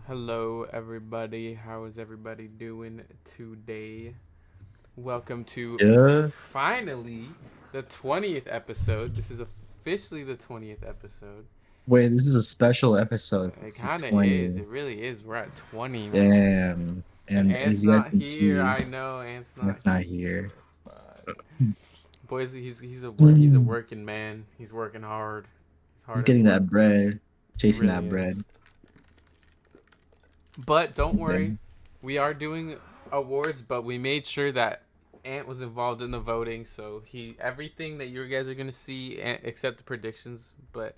Hello, everybody. How is everybody doing today? Welcome to Yeah. finally the 20th episode. This is officially the 20th episode. Wait, this is a special episode. It This is kind of is. 20. It really is. We're at 20, man. Damn. And And Ant's as you guys not can here. see, I know Ant's not that's not here. here. But boys, he's a He's working man. He's working hard. He's hard at getting work. that bread, He chasing really that is. bread. But don't worry, Then we are doing awards, but we made sure that Ant was involved in the voting, so he everything that you guys are gonna see, except the predictions, but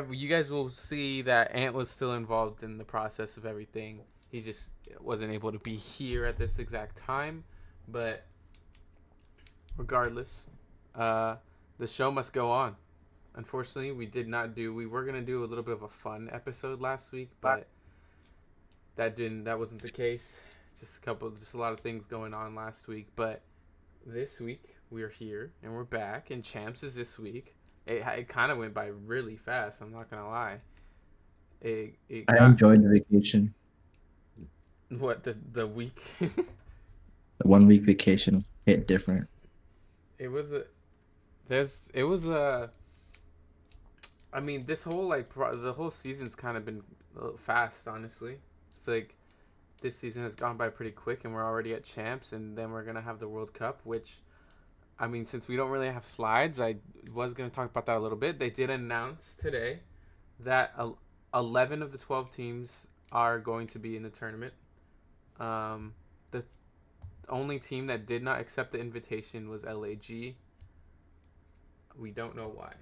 you guys will see that Ant was still involved in the process of everything. He just wasn't able to be here at this exact time, but regardless, uh, the show must go on. Unfortunately, we did not do. We were gonna do a little bit of a fun episode last week, but that wasn't the case. Just a lot of things going on last week, but this week we're here and we're back, and champs is this week. It kind of went by really fast. I'm not gonna lie. It I got enjoyed the vacation. what the week. The 1 week vacation hit different. It was a there's it was a. I mean, this whole the whole season's kind of been a little fast, honestly. It's like this season has gone by pretty quick, and we're already at champs, and then we're gonna have the World Cup. Which, I mean, since we don't really have slides, I was gonna talk about that a little bit. They did announce today that 11 of the 12 teams are going to be in the tournament. The only team that did not accept the invitation was LAG. We don't know why,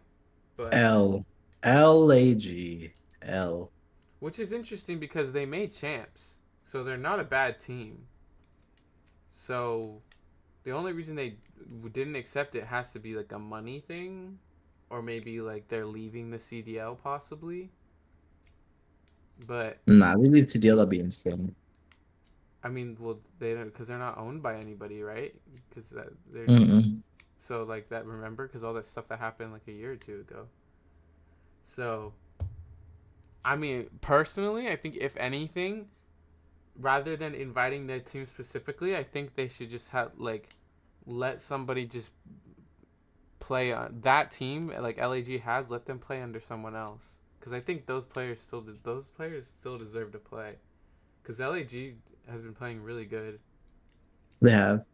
but L. which is interesting because they made champs, so they're not a bad team. So the only reason they didn't accept it has to be like a money thing, or maybe like they're leaving the CDL possibly. But Nah, we leave TDL, that'd be insane. I mean, well, they don't because they're not owned by anybody, right? Because they're just Mm-mm. so like that. Remember, because all that stuff that happened like a year or two ago. So I mean, personally, I think if anything, rather than inviting their team specifically, I think they should just have like let somebody just play on that team like LAG has. Let them play under someone else because I think those players still deserve to play because LAG has been playing really good They have.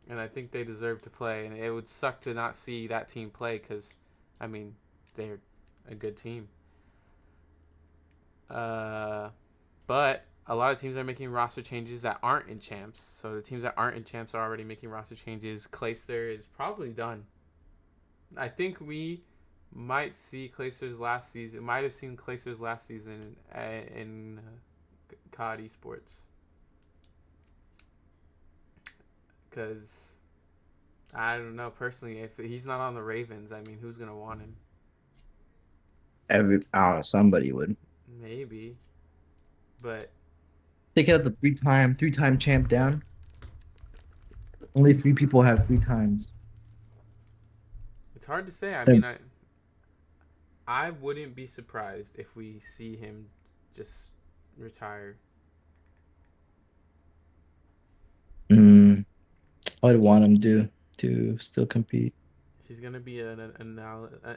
and I think they deserve to play. And it would suck to not see that team play because, I mean, they're a good team. Uh, but a lot of teams are making roster changes that aren't in champs. So the teams that aren't in champs are already making roster changes. Clayster is probably done. I think we might see Clayster's last season. Might have seen Clayster's last season in COD Esports because I don't know personally if he's not on the Ravens. I mean, who's gonna want him? I don't know, somebody would. Maybe, but Take out the three-time champ down. Only three people have 3 times. it's hard to say. I mean, Then I wouldn't be surprised if we see him just retire. mm, I'd want him to still compete. He's gonna be an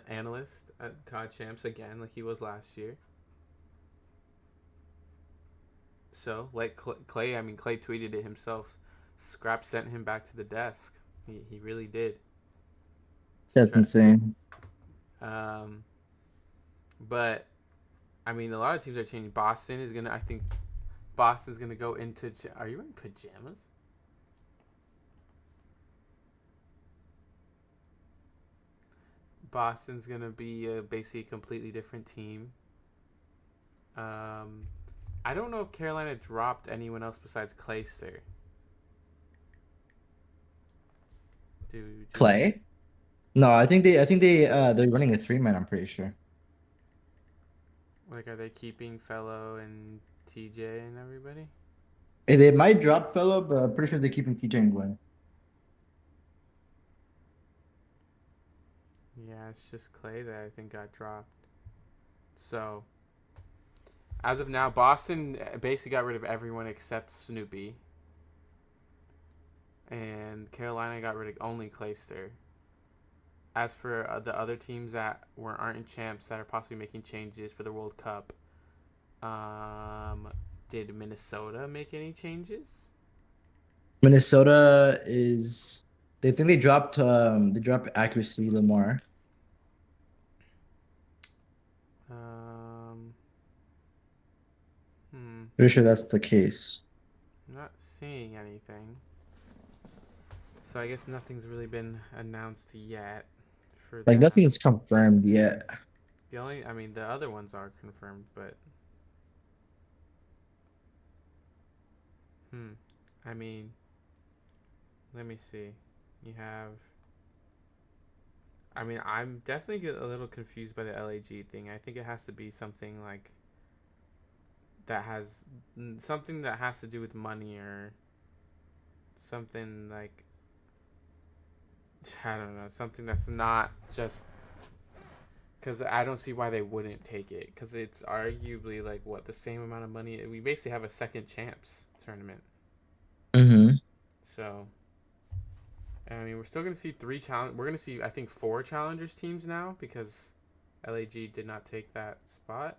analyst at COD Champs again, like he was last year. So, like Clay, I mean, Clay tweeted it himself. Scrap sent him back to the desk. He really did. That's insane. Um, but I mean, a lot of teams are changing. Boston is gonna. I think Boston's gonna go into. Are you wearing pajamas? Boston's gonna be basically a completely different team. Um, I don't know if Carolina dropped anyone else besides Clayster. Do you know? Clay? No, I think they're running a 3-man, I'm pretty sure. Like, are they keeping Fellow and TJ and everybody? They might drop fellow, but I'm pretty sure they're keeping TJ and Glenn. Yeah, it's just Clay that I think got dropped. So, as of now, Boston basically got rid of everyone except Snoopy, and Carolina got rid of only Clayster. As for the other teams that aren't champs that are possibly making changes for the World Cup, did Minnesota make any changes? Minnesota is they think they dropped accuracy Lamar. Um, hmm, Pretty sure that's the case. not seeing anything. So I guess nothing's really been announced yet for Like that. nothing is confirmed yet. I mean, the other ones are confirmed, but hmm, I mean, let me see. You have, I mean, I'm definitely a little confused by the LAG thing. I think it has to be something like that has something that has to do with money or something like I don't know, something that's not just because I don't see why they wouldn't take it because it's arguably like what the same amount of money. We basically have a second champs tournament, Mm-hmm. so I mean we're still gonna see three challenge. We're gonna see I think four challengers teams now because LAG did not take that spot.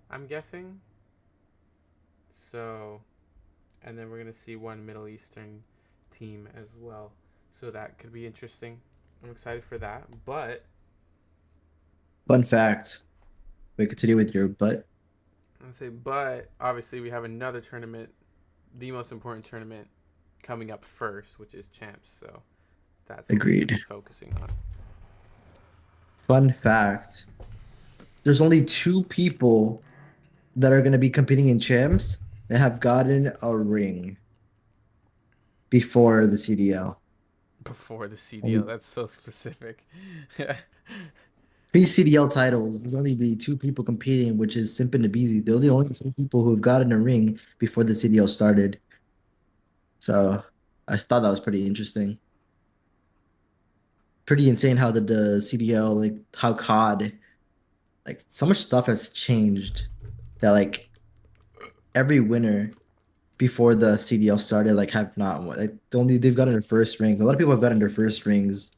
I'm guessing so, and then we're gonna see one Middle Eastern team as well. So that could be interesting. I'm excited for that, but Fun fact. We continue with your butt. but obviously we have another tournament, the most important tournament coming up first, which is champs. So that's what we're going to Agreed. be focusing on. Fun fact. There's only two people that are going to be competing in champs that have gotten a ring before the CDL. Before the CDL, Only that's so specific. three CDL titles. There's only be two people competing, which is Simp and Nabizi. They're the only two people who have gotten a ring before the CDL started. So I thought that was pretty interesting. Pretty insane how the CDL, like how COD, like so much stuff has changed that like every winner before the CDL started like have not won. Like they've gotten their first rings. A lot of people have gotten their first rings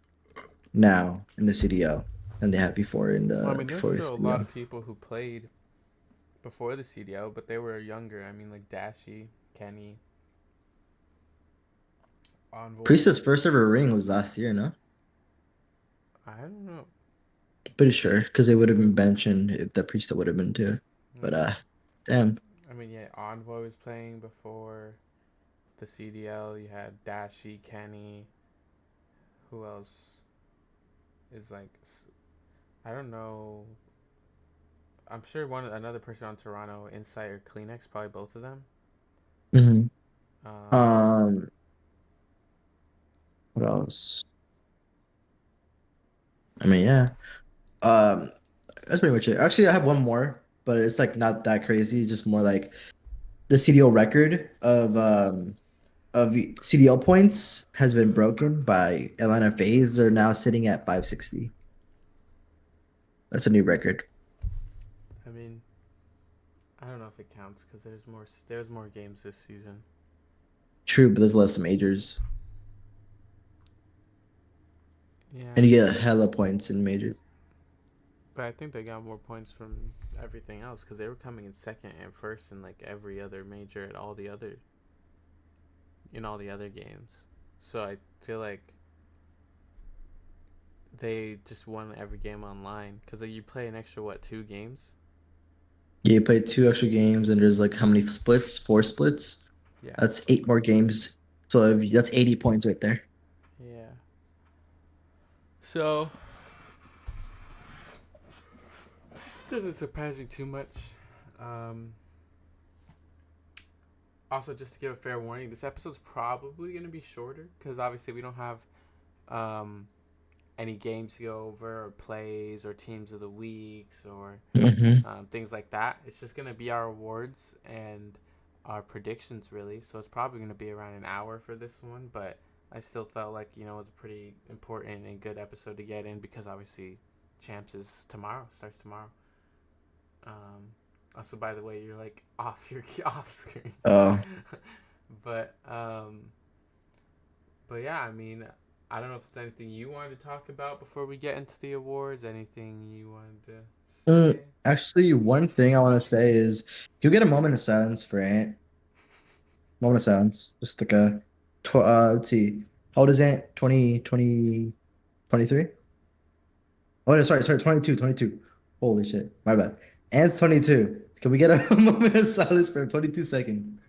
now in the CDL than they had before in Well, I the mean, there's before the still a lot CDL. of people who played before the CDL, but they were younger. I mean, like Dashy, Kenny, Envoy. Priestess first ever ring was last year, no? I don't know. Pretty sure because they would have been benching if the Priestess would have been too. But Mm. damn. I mean, yeah, Envoy was playing before the CDL. You had Dashy, Kenny. Who else is like? I don't know. I'm sure another person on Toronto, Insight or Kleenex, probably both of them. Hmm. Um, Um, what else? I mean, yeah. Um, that's pretty much it. Actually, I have one more, but it's like not that crazy. It's just more like the CDL record of CDL points has been broken by Atlanta FaZe. They're now sitting at 560. That's a new record. I mean, I don't know if it counts because there's more games this season. True, but there's less majors, and Yeah, you get hella points in majors. but I think they got more points from everything else because they were coming in second and first in like every other major at all the other games. So I feel like they just won every game online because like, you play an extra what 2 games. Yeah, you play two extra games, and there's like how many splits? Four splits. Yeah, That's eight more games. So that's 80 points right there. yeah. So it doesn't surprise me too much. Um, Also, just to give a fair warning, this episode's probably going to be shorter because obviously we don't have um, any games to go over or plays or teams of the weeks or Hmm. things like that. It's just going to be our awards and our predictions, really. So it's probably going to be around an hour for this one, but I still felt like, you know, it was a pretty important and good episode to get in because obviously Champs is tomorrow, starts tomorrow. Um, Also, by the way, you're like off your off screen. Oh. but but yeah, I mean, I don't know if there's anything you wanted to talk about before we get into the awards. Anything you wanted to say? Actually, one thing I want to say is, you get a moment of silence for Ant. Moment of silence. Just like a, let's see. How old is Ant? 23? Oh, no, sorry, 22, 22. Holy shit. My bad. Ant's 22. Can we get a moment of silence for 22 seconds?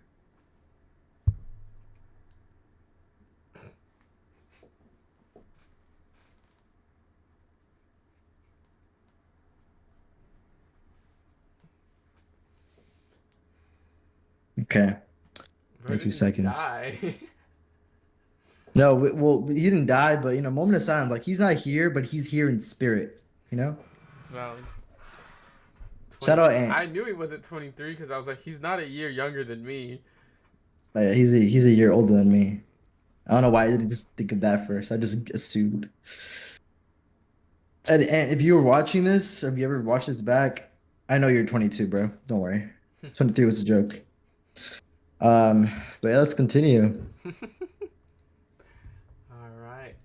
Okay, Where 22 did he seconds. die? No, well, he didn't die, but moment of silence. Like, he's not here, but he's here in spirit. You know? It's valid. Shout 20. out Ant. I knew he wasn't 23 because I was like, he's not a year younger than me. Oh, yeah, he's a year older than me. I don't know why I didn't just think of that first. I just assumed. And if you were watching this, or if you ever watched this back, I know you're 22, bro. Don't worry. 23 was a joke. But yeah, let's continue. All right.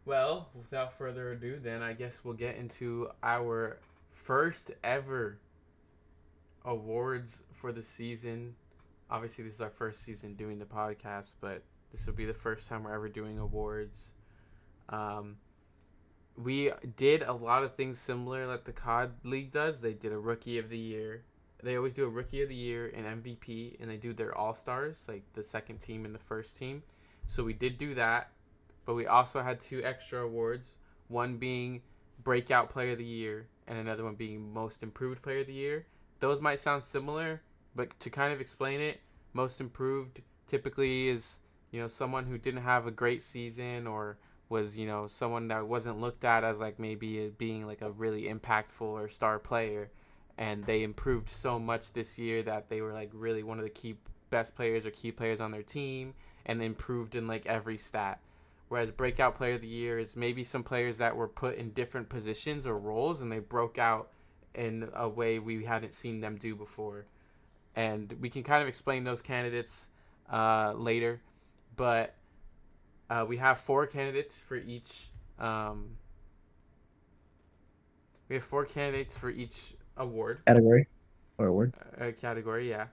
Well, without further ado, then I guess we'll get into our first ever awards for the season. Obviously, this is our first season doing the podcast, but this will be the first time we're ever doing awards. Um, we did a lot of things similar like the COD League does. They did a Rookie of the Year. They always do a Rookie of the Year and MVP, and they do their All Stars, like the second team and the first team. So we did do that, but we also had two extra awards. One being Breakout Player of the Year, and another one being Most Improved Player of the Year. Those might sound similar, but to kind of explain it, Most Improved typically is someone who didn't have a great season or was someone that wasn't looked at as like maybe being like a really impactful or star player, and they improved so much this year that they were like really one of the key best players or key players on their team and improved in like every stat. Whereas breakout player of the year is maybe some players that were put in different positions or roles and they broke out in a way we hadn't seen them do before. And we can kind of explain those candidates later, but we have four candidates for each. Um, we have four candidates for each award Category or award. category. Yeah,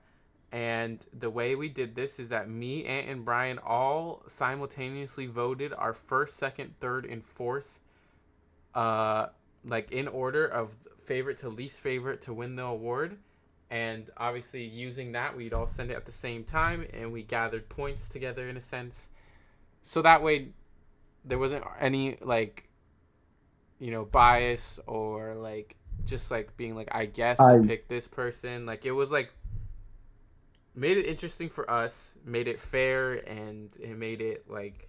and the way we did this is that me, Ant, and Brian all simultaneously voted our first, second, third, and fourth, uh, like in order of favorite to least favorite to win the award. And obviously, using that, we'd all send it at the same time, and we gathered points together in a sense. So that way, there wasn't any like bias or like just like being like I guess we'll I pick this person. Like it was like made it interesting for us, made it fair, and it made it like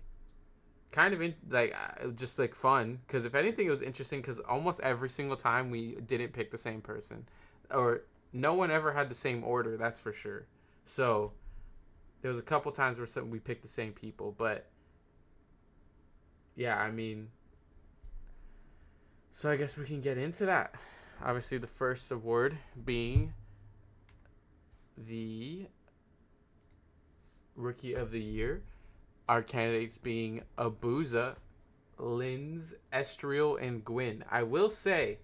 kind of just like fun. Because if anything, it was interesting because almost every single time we didn't pick the same person, or no one ever had the same order. That's for sure. So there was a couple times where we picked the same people, but yeah, I mean, so I guess we can get into that. Obviously, the first award being the Rookie of the Year. Our candidates being Abuza, Linz, Estriel, and Gwyn. I will say,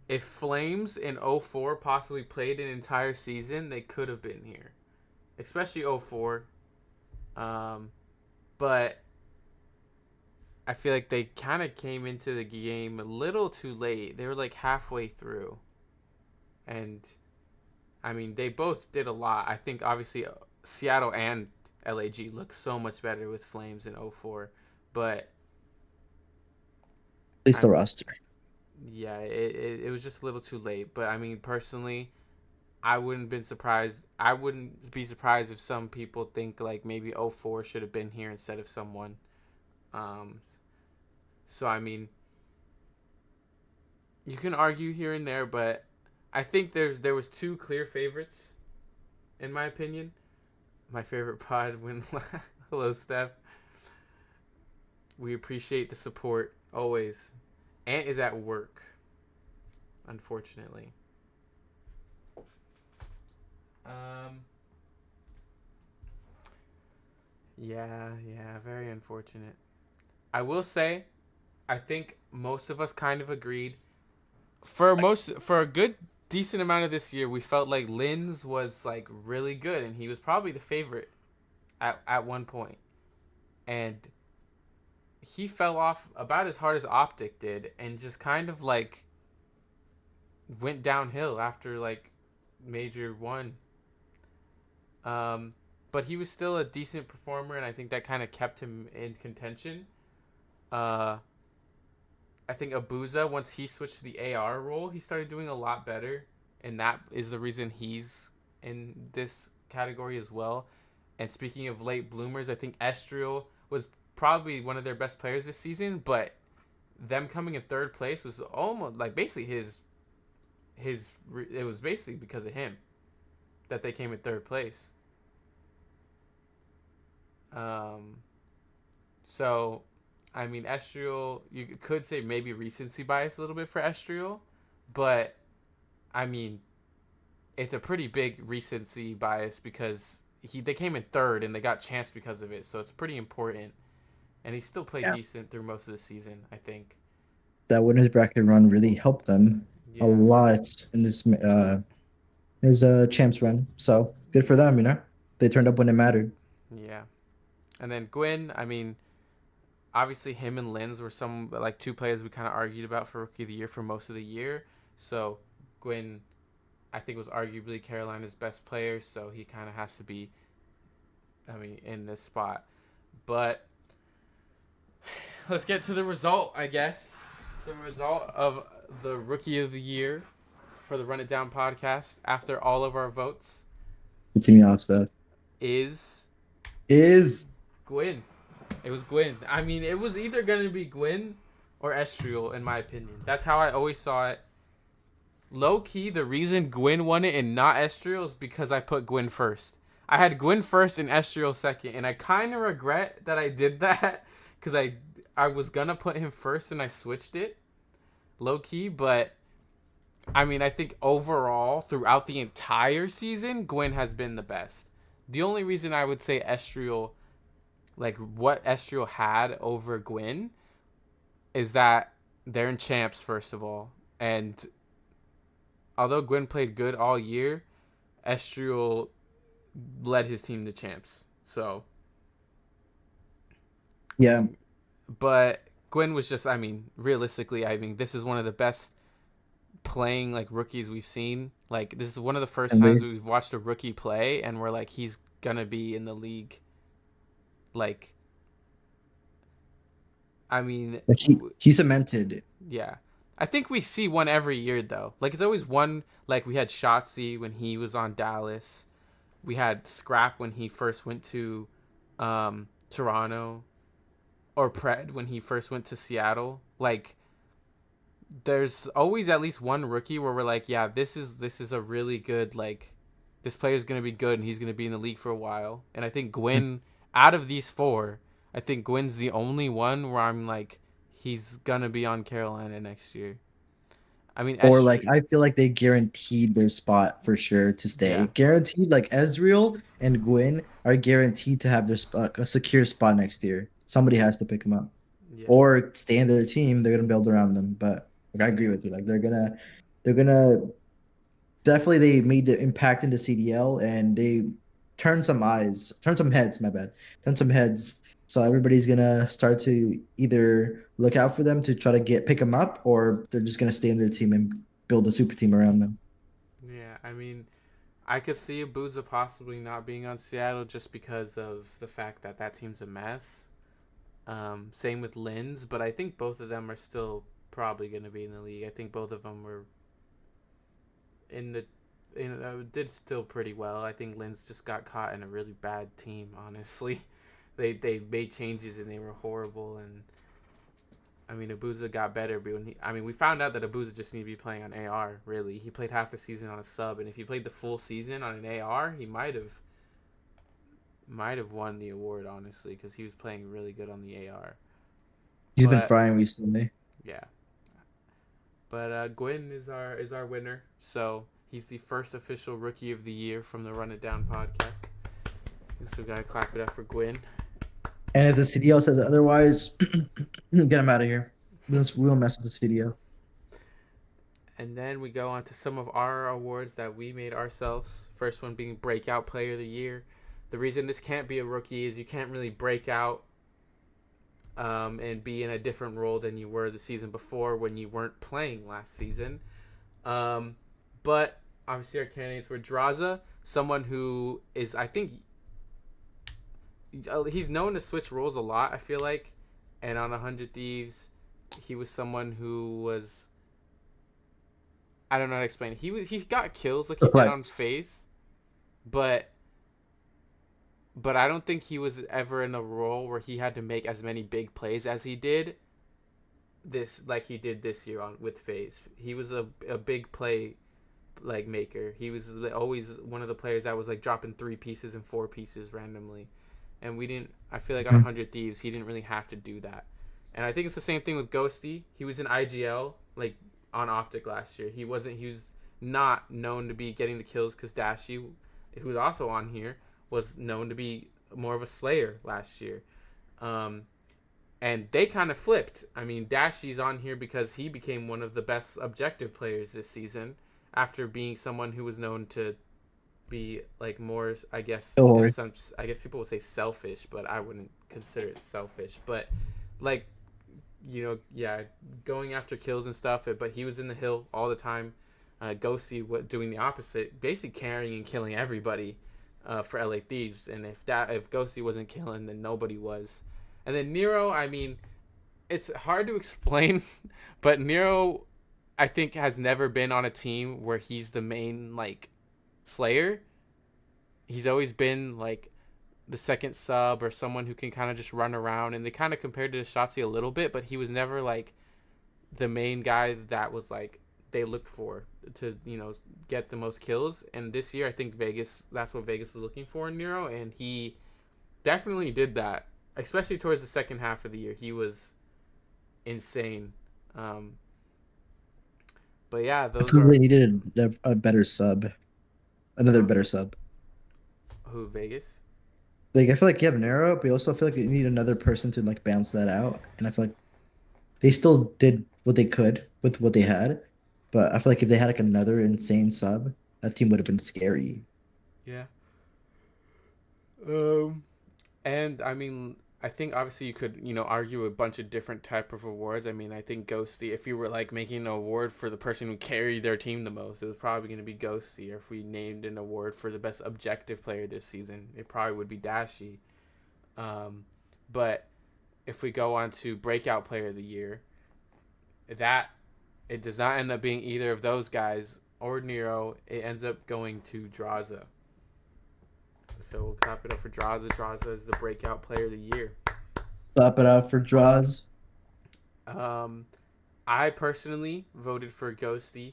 if Flames in '04 possibly played an entire season, they could have been here, especially '04. Um, but I feel like they kind of came into the game a little too late. They were like halfway through, and I mean, they both did a lot. I think obviously Seattle and LAG look so much better with Flames in '04, but least the I'm roster. yeah, it was just a little too late. But I mean, personally, I wouldn't be surprised if some people think like maybe '04 should have been here instead of someone. Um, so I mean, you can argue here and there, but I think there was two clear favorites in my opinion. My favorite pod win. Hello, Steph. We appreciate the support always. Ant is at work, unfortunately. Um, yeah, very unfortunate. I will say, I think most of us kind of agreed. For a good decent amount of this year, we felt like Linz was like really good, and he was probably the favorite at one point. And he fell off about as hard as Optic did, and just kind of like went downhill after like Major one. Um, but he was still a decent performer, and I think that kind of kept him in contention. Uh, I think Abuza, once he switched to the AR role, he started doing a lot better, and that is the reason he's in this category as well. And speaking of late bloomers, I think Estriel was probably one of their best players this season, but them coming in third place was almost like basically his it was basically because of him that they came in third place. Um, so, I mean, Estriel, you could say maybe recency bias a little bit for Estriel, but I mean, it's a pretty big recency bias because they came in third and they got chance because of it, so it's pretty important. And he still played Yeah, decent through most of the season, I think. that winners bracket run really helped them a Yeah, lot in this champs run. So good for them, you know. They turned up when it mattered. yeah. And then Gwyn, I mean, obviously him and Linz were some like two players we kind of argued about for rookie of the year for most of the year. So Gwyn, I think was arguably Carolina's best player, so he kind of has to be, I mean, in this spot. But let's get to the result, I guess. The result of the rookie of the year for the Run It Down podcast after all of our votes It's me off stuff. is Is Gwyn. It was Gwyn. I mean, it was either going to be Gwyn or Estriel, in my opinion. That's how I always saw it. Low key, the reason Gwyn won it and not Estriel is because I put Gwyn first. I had Gwyn first and Estriel second, and I kind of regret that I did that because I was gonna put him first and I switched it low key. But I mean, I think overall throughout the entire season, Gwyn has been the best. The only reason I would say Estriel, like what Estriel had over Gwyn, is that they're in champs first of all, and although Gwyn played good all year, Estriel led his team to champs. So, yeah, but Gwyn was just, I mean, realistically, I mean, this is one of the best playing like rookies we've seen. Like, this is one of the first and times we we've watched a rookie play, and we're like, he's gonna be in the league. Like, I mean, like he cemented. yeah. I think we see one every year though. Like it's always one. Like we had Shotzi when he was on Dallas. We had Scrap when he first went to Toronto, or Pred when he first went to Seattle. Like there's always at least one rookie where we're like, yeah, this is a really good like this player's gonna be good and he's gonna be in the league for a while. And I think Gwyn, out of these four, I think Gwyn's the only one where I'm like, he's gonna be on Carolina next year. I mean, Or like Estri, I feel like they guaranteed their spot for sure to stay. yeah, Guaranteed, like Ezreal and Gwyn are guaranteed to have their spot, a secure spot next year. Somebody has to pick them up yeah, or stay in their team. They're gonna build around them. But like, I agree with you. Like they're gonna definitely they made the impact in the CDL and they turned some heads, my bad, turned some heads. So everybody's gonna start to either look out for them to try to pick them up, or they're just gonna stay in their team and build a super team around them. yeah. I mean, I could see Abuza possibly not being on Seattle just because of the fact that that team's a mess. Same with Linz, but I think both of them are still probably going to be in the league. I think both of them were in the did still pretty well. I think Linz just got caught in a really bad team. Honestly, they made changes and they were horrible. And I mean, Abuza got better, but we found out that Abuza just needed to be playing on AR. Really, he played half the season on a sub, and if he played the full season on an AR, he might have won the award, honestly, because he was playing really good on the AR. He's been But frying recently. yeah, but Gwyn is our winner. So he's the first official Rookie of the Year from the Run It Down podcast. So we gotta clap it up for Gwyn. And if the CDL says otherwise, get him out of here. We'll mess with this video. And then we go on to some of our awards that we made ourselves. First one being Breakout Player of the Year. The reason this can't be a rookie is you can't really break out and be in a different role than you were the season before when you weren't playing last season. But obviously, our candidates were Draza, someone who is, I think, he's known to switch roles a lot, I feel like. And on 100 Thieves, he was someone who was. I don't know how to explain it. He got kills like he did on Perplexed. FaZe, but I don't think he was ever in a role where he had to make as many big plays as he did this year on with FaZe. He was a big play like maker. He was always one of the players that was like dropping 3 pieces and 4 pieces randomly. And we didn't. I feel like on Mhm. 100 Thieves, he didn't really have to do that. And I think it's the same thing with Ghosty. He was in IGL like on Optic last year. He wasn't. He was not known to be getting the kills because Dashi, who's also on here, was known to be more of a slayer last year. Um, and they kind of flipped. I mean, Dashi's on here because he became one of the best objective players this season after being someone who was known to be like more, I guess, Don't in worry. some, I guess people would say selfish, but I wouldn't consider it selfish. But like, yeah, going after kills and stuff. But he was in the hill all the time. Ghosty doing the opposite, basically carrying and killing everybody for LA Thieves. And if Ghosty wasn't killing, then nobody was. And then Nero, I mean, it's hard to explain, but Nero, I think, has never been on a team where he's the main like Slayer. He's always been like the second sub or someone who can kind of just run around. And they kind of compared to Shotzi a little bit, but he was never like the main guy that was like they looked for to get the most kills. And this year, I think that's what Vegas was looking for in Nero, and he definitely did that. Especially towards the second half of the year, he was insane. Um, but yeah, I those feel are they needed a better sub, another who better sub. who Vegas. Like I feel like you have Nero, but you also feel like you need another person to like balance that out. And I feel like they still did what they could with what they had, but I feel like if they had like another insane sub, that team would have been scary. Yeah. And I mean, I think obviously you could, argue a bunch of different type of awards. I mean, I think Ghosty, if you were like making an award for the person who carried their team the most, it was probably going to be Ghosty. Or if we named an award for the best objective player this season, it probably would be Dashi. Um, but if we go on to breakout player of the year, that it does not end up being either of those guys or Nero. It ends up going to Draza. So we'll clap it up for Draza. Draza is the breakout player of the year. Clap it out for draws. Um, I personally voted for Ghosty,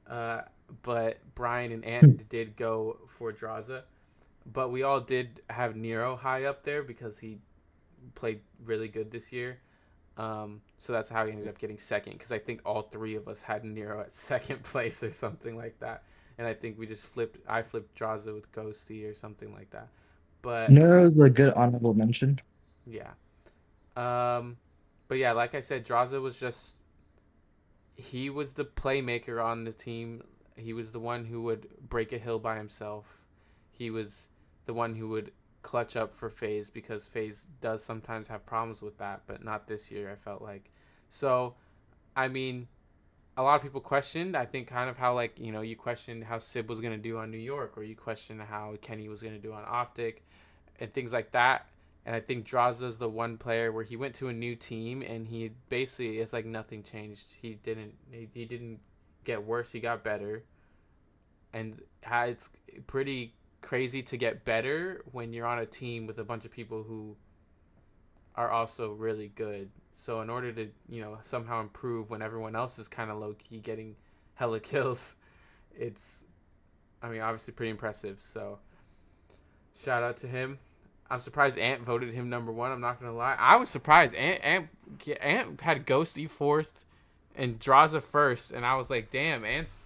uh, but Brian and Ant did go for Draza. But we all did have Nero high up there because he played really good this year. So that's how he ended up getting second because I think all three of us had Nero at second place or something like that. And I think we just flipped. I flipped Draza with Ghosty or something like that. But Nero's a good honorable mention. yeah. Um, but yeah, like I said, Draza was just he was the playmaker on the team. He was the one who would break a hill by himself. He was the one who would clutch up for FaZe because FaZe does sometimes have problems with that, but not this year, I felt like. So, I mean, a lot of people questioned, I think, kind of how, like, you questioned how Sib was going to do on New York, or you questioned how Kenny was going to do on Optic, and things like that. And I think Draza's the one player where he went to a new team and he basically it's like nothing changed. He didn't get worse. He got better. and it's pretty crazy to get better when you're on a team with a bunch of people who are also really good. So in order to somehow improve when everyone else is kind of low key getting hella kills, it's I mean obviously pretty impressive. So shout out to him. I'm surprised Ant voted him number one. I'm not gonna lie. I was surprised. Ant had Ghosty fourth and Draza first, and I was like, damn, Ant's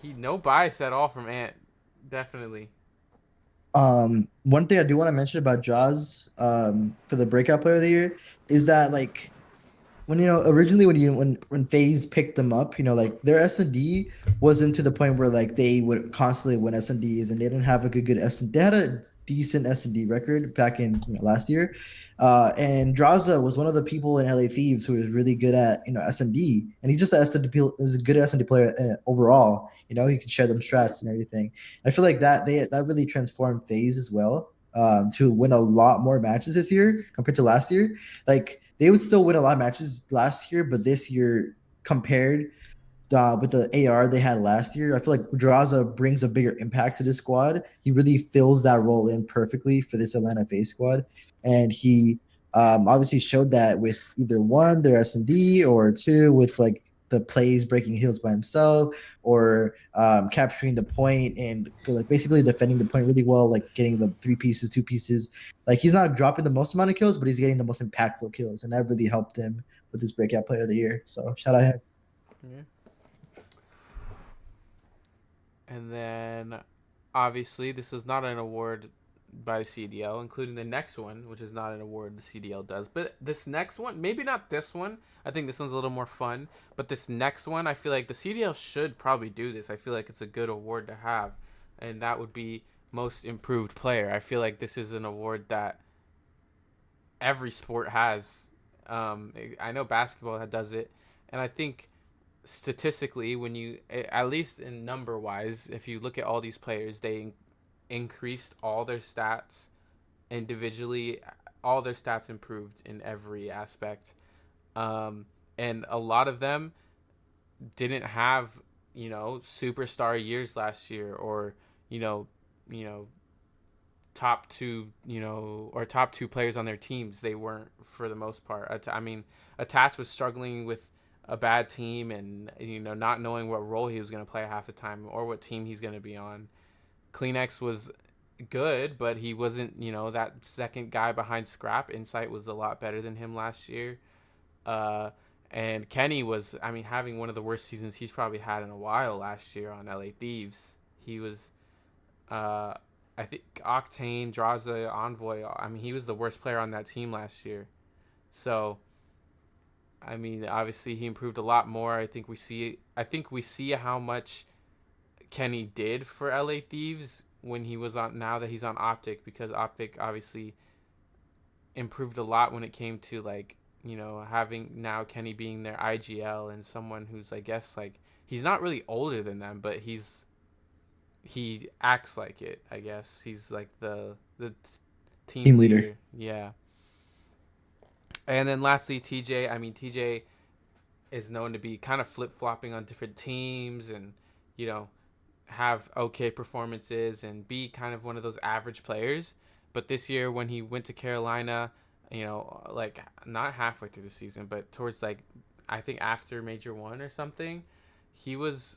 he no bias at all from Ant. Definitely. One thing I do want to mention about Jaws, for the breakout player of the year is that like when originally when FaZe picked them up, like their S&D wasn't to the point where like they would constantly win S&Ds and they didn't have a good S and they had a decent S&D record back in last year. And Draza was one of the people in LA Thieves who was really good at S&D, and he's just a S&D is a good S&D player overall. He can share them strats and everything. I feel like that really transformed FaZe as well, to win a lot more matches this year compared to last year. Like they would still win a lot of matches last year, but this year compared with the AR they had last year, I feel like Draza brings a bigger impact to this squad. He really fills that role in perfectly for this Atlanta FaZe squad, and he obviously showed that with either one their S&D or two with like the plays breaking heals by himself or capturing the point and like basically defending the point really well, like getting the three pieces, two pieces. Like he's not dropping the most amount of kills, but he's getting the most impactful kills, and that really helped him with this breakout player of the year. So shout out him. Yeah. And then, obviously, this is not an award by the CDL, including the next one, which is not an award the CDL does. But this next one, maybe not this one. I think this one's a little more fun. But this next one, I feel like the CDL should probably do this. I feel like it's a good award to have. And that would be Most Improved Player. I feel like this is an award that every sport has. I know basketball does it. And I think statistically, when you at least in number wise, if you look at all these players, they increased all their stats individually. All their stats improved in every aspect, and a lot of them didn't have superstar years last year, or you know you know top two or top two players on their teams. They weren't for the most part. I mean, Attach was struggling with a bad team and not knowing what role he was going to play half the time or what team he's going to be on. Kleenex was good, but he wasn't that second guy behind Scrap. Insight was a lot better than him last year. uh and Kenny was, I mean, having one of the worst seasons he's probably had in a while last year on LA Thieves. He was uh I think Octane, Draza, Envoy, I mean, he was the worst player on that team last year. So I mean, obviously he improved a lot more. I think we see how much Kenny did for LA Thieves when he was on, now that he's on Optic, because Optic obviously improved a lot when it came to like, having now Kenny being their IGL and someone who's, I guess, like, he's not really older than them, but he acts like it, I guess. He's like the Team team leader. leader. Yeah. And then lastly, TJ. I mean, TJ is known to be kind of flip flopping on different teams, and you know have okay performances and be kind of one of those average players. But this year, when he went to Carolina, like not halfway through the season, but towards, like, I think after Major One or something, he was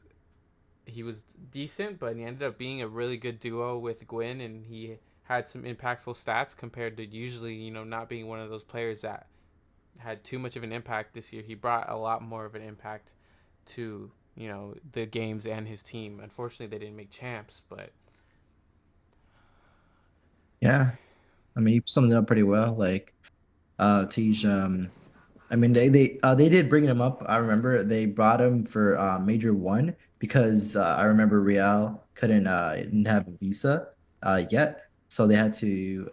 he was decent, but he ended up being a really good duo with Gwyn, and he had some impactful stats compared to usually, not being one of those players that had too much of an impact. This year he brought a lot more of an impact to the games and his team. Unfortunately, they didn't make champs, but Yeah, I mean, you summed it up pretty well. Like, Tej, I mean, they did bring him up. I remember they brought him for Major One because I remember Real didn't have a visa yet, so they had to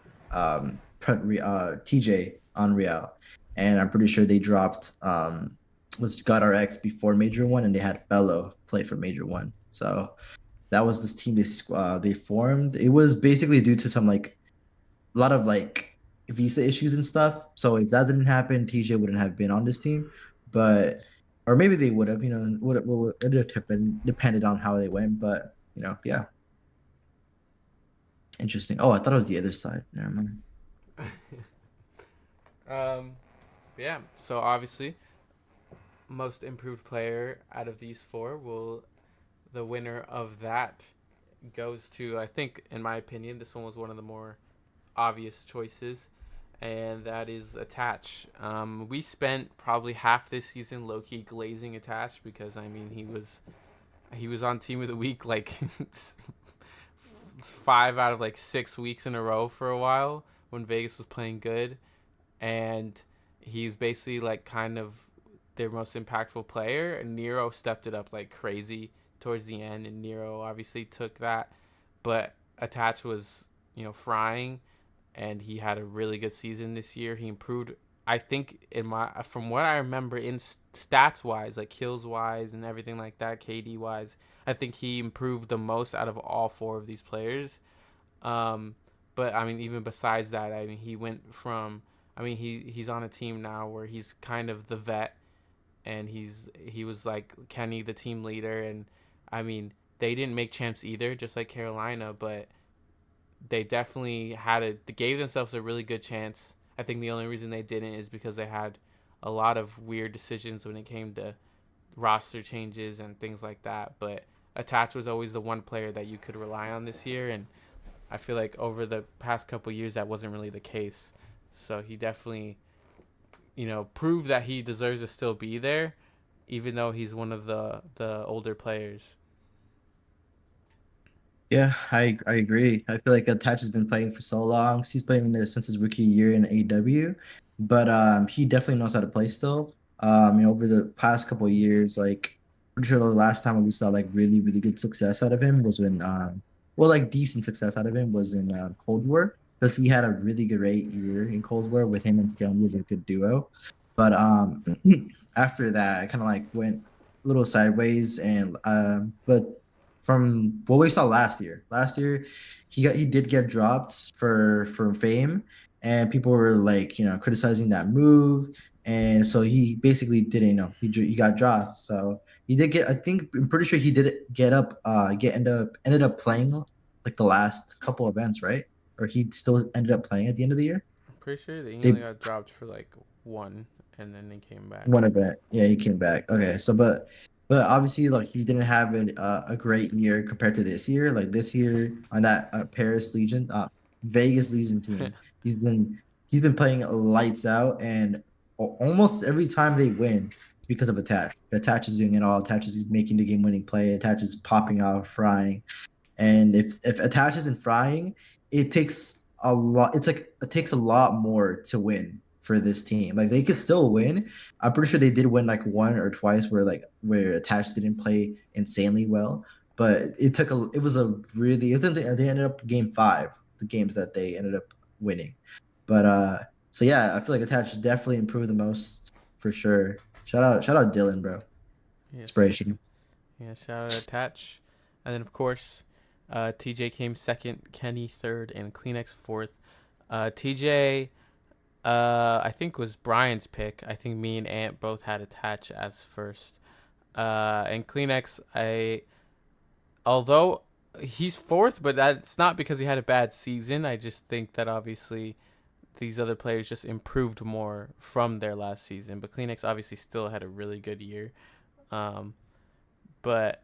put TJ on Real, and I'm pretty sure they dropped was got RX before Major One, and they had Fellow play for Major One. So that was this team they formed. It was basically due to some like a lot of like visa issues and stuff. So if that didn't happen, TJ wouldn't have been on this team. But or maybe they would have, would it would have depended on how they went, but yeah, interesting. Oh, I thought it was the other side. Never mind. um, yeah. So obviously, most improved player out of these four will the winner of that goes to, I think, in my opinion, this one was one of the more obvious choices, and that is Attach. We spent probably half this season low key glazing Attach because I mean he was on Team of the Week like 5 out of like 6 weeks in a row for a while when Vegas was playing good, and he's basically like kind of their most impactful player. And Nero stepped it up like crazy towards the end, and Nero obviously took that, but Attach was frying, and he had a really good season this year. He improved. I think in my from what I remember in stats wise, like kills wise and everything like that, KD wise, I think he improved the most out of all four of these players. Um, but I mean, even besides that, I mean, he went from. I mean, he's on a team now where he's kind of the vet, and he was like Kenny, the team leader, and I mean, they didn't make champs either, just like Carolina, but they definitely they gave themselves a really good chance. I think the only reason they didn't is because they had a lot of weird decisions when it came to roster changes and things like that. But Attach was always the one player that you could rely on this year, and I feel like over the past couple years that wasn't really the case. So he definitely, proved that he deserves to still be there, even though he's one of the older players. Yeah, I agree. I feel like Attach has been playing for so long. He's playing since his rookie year in AW, but he definitely knows how to play still. Over the past couple of years, like pretty sure the last time we saw like really really good success out of him was when well like decent success out of him was in Cold War because he had a really great year in Cold War with him and Stanley as a good duo. But after that, I kind of like went a little sideways and but from what we saw last year. Last year, he did get dropped for fame, and people were like criticizing that move, and so he basically didn't know he got dropped. So he did get. I think I'm pretty sure he did get up. Get ended up playing like the last couple events, right? Or he still ended up playing at the end of the year. I'm pretty sure that he only They got dropped for like one, and then they came back. One event. Yeah, he came back. Okay, so but obviously like he didn't have a great year compared to this year. Like this year on that Paris Legion, Vegas Legion team, he's been he's been playing lights out, and almost every time they win, it's because of Attach. Attach is doing it all. Attach is making the game winning play. Attach is popping out, frying. And if Attach isn't frying, it takes a lot. It's like it takes a lot more to win for this team. Like they could still win. I'm pretty sure they did win like one or twice where Attach didn't play insanely well. But it was a really I think they ended up game five, the games that they ended up winning. But so yeah, I feel like Attach definitely improved the most for sure. Shout out Dylan, bro. Yes. Inspiration. Yeah, shout out Attach. And then, of course, TJ came second, Kenny third, and Kleenex fourth. TJ, I think was Brian's pick. I think me and Ant both had Attach as first. And Kleenex, although he's fourth, but that's not because he had a bad season. I just think that obviously these other players just improved more from their last season. But Kleenex obviously still had a really good year. Um, but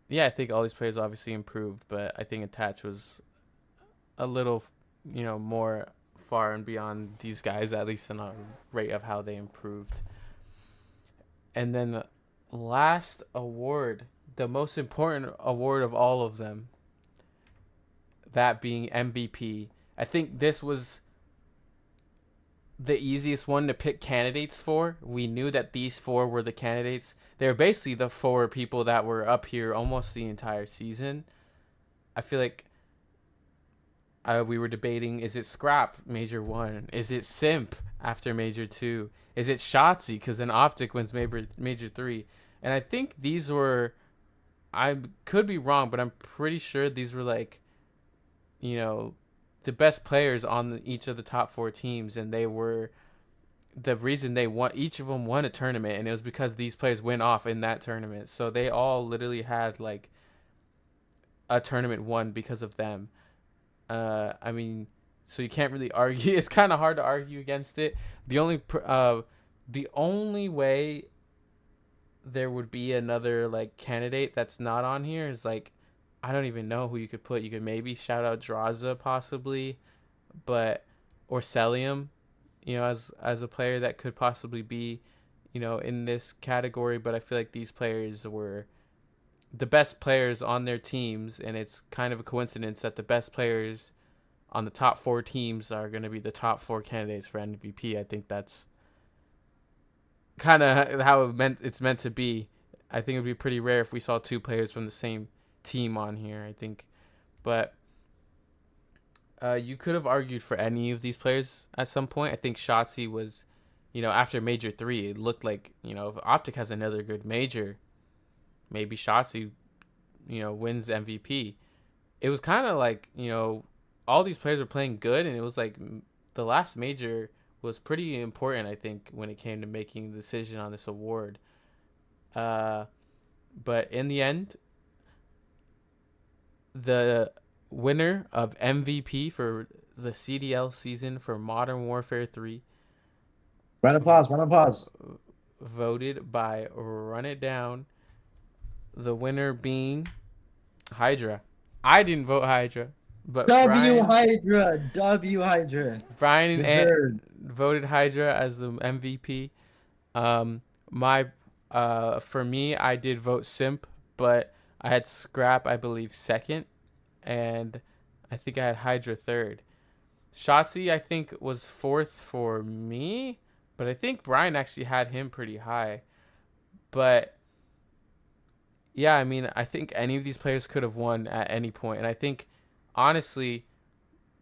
yeah, I think all these players obviously improved, but I think Attach was a little, more far and beyond these guys, at least in a rate of how they improved. And then the last award, the most important award of all of them, that being MVP. I think this was the easiest one to pick candidates for. We knew that these four were the candidates. They're basically the four people that were up here almost the entire season. I feel like we were debating: is it Scrap Major One? Is it Simp after Major Two? Is it Shotzi? Because then Optic wins Major Three. And I think these were. I could be wrong, but I'm pretty sure these were like, you know, the best players on each of the top four teams, and they were the reason they won, each of them won a tournament, and it was because these players went off in that tournament. So they all literally had like a tournament won because of them. I mean, so you can't really argue. It's kind of hard to argue against it. The only the only way there would be another like candidate that's not on here is like, I don't even know who you could put. You could maybe shout out Draza possibly, but or Celium, as a player that could possibly be, in this category. But I feel like these players were the best players on their teams, and it's kind of a coincidence that the best players on the top four teams are going to be the top four candidates for MVP. I think that's kind of how it's meant to be. I think it would be pretty rare if we saw two players from the same team on here. I think, but you could have argued for any of these players at some point. I think Shotzi was, after Major 3, it looked like, if Optic has another good Major, maybe Shotzi, wins MVP. It was kind of like, all these players were playing good, and it was like the last Major was pretty important, I think, when it came to making the decision on this award. Uh, but in the end, the winner of MVP for the CDL season for Modern Warfare 3 Round of applause. Round of applause. voted by Run It Down, the winner being Hydra. I didn't vote Hydra, but W Hydra. W Hydra. Brian and Ant Deserved. voted Hydra as the MVP. My For me, I did vote Simp, but I had Scrap, I believe, second, and I think I had Hydra third. Shotzi, I think, was fourth for me, but I think Brian actually had him pretty high. But yeah, I mean, I think any of these players could have won at any point, and I think honestly,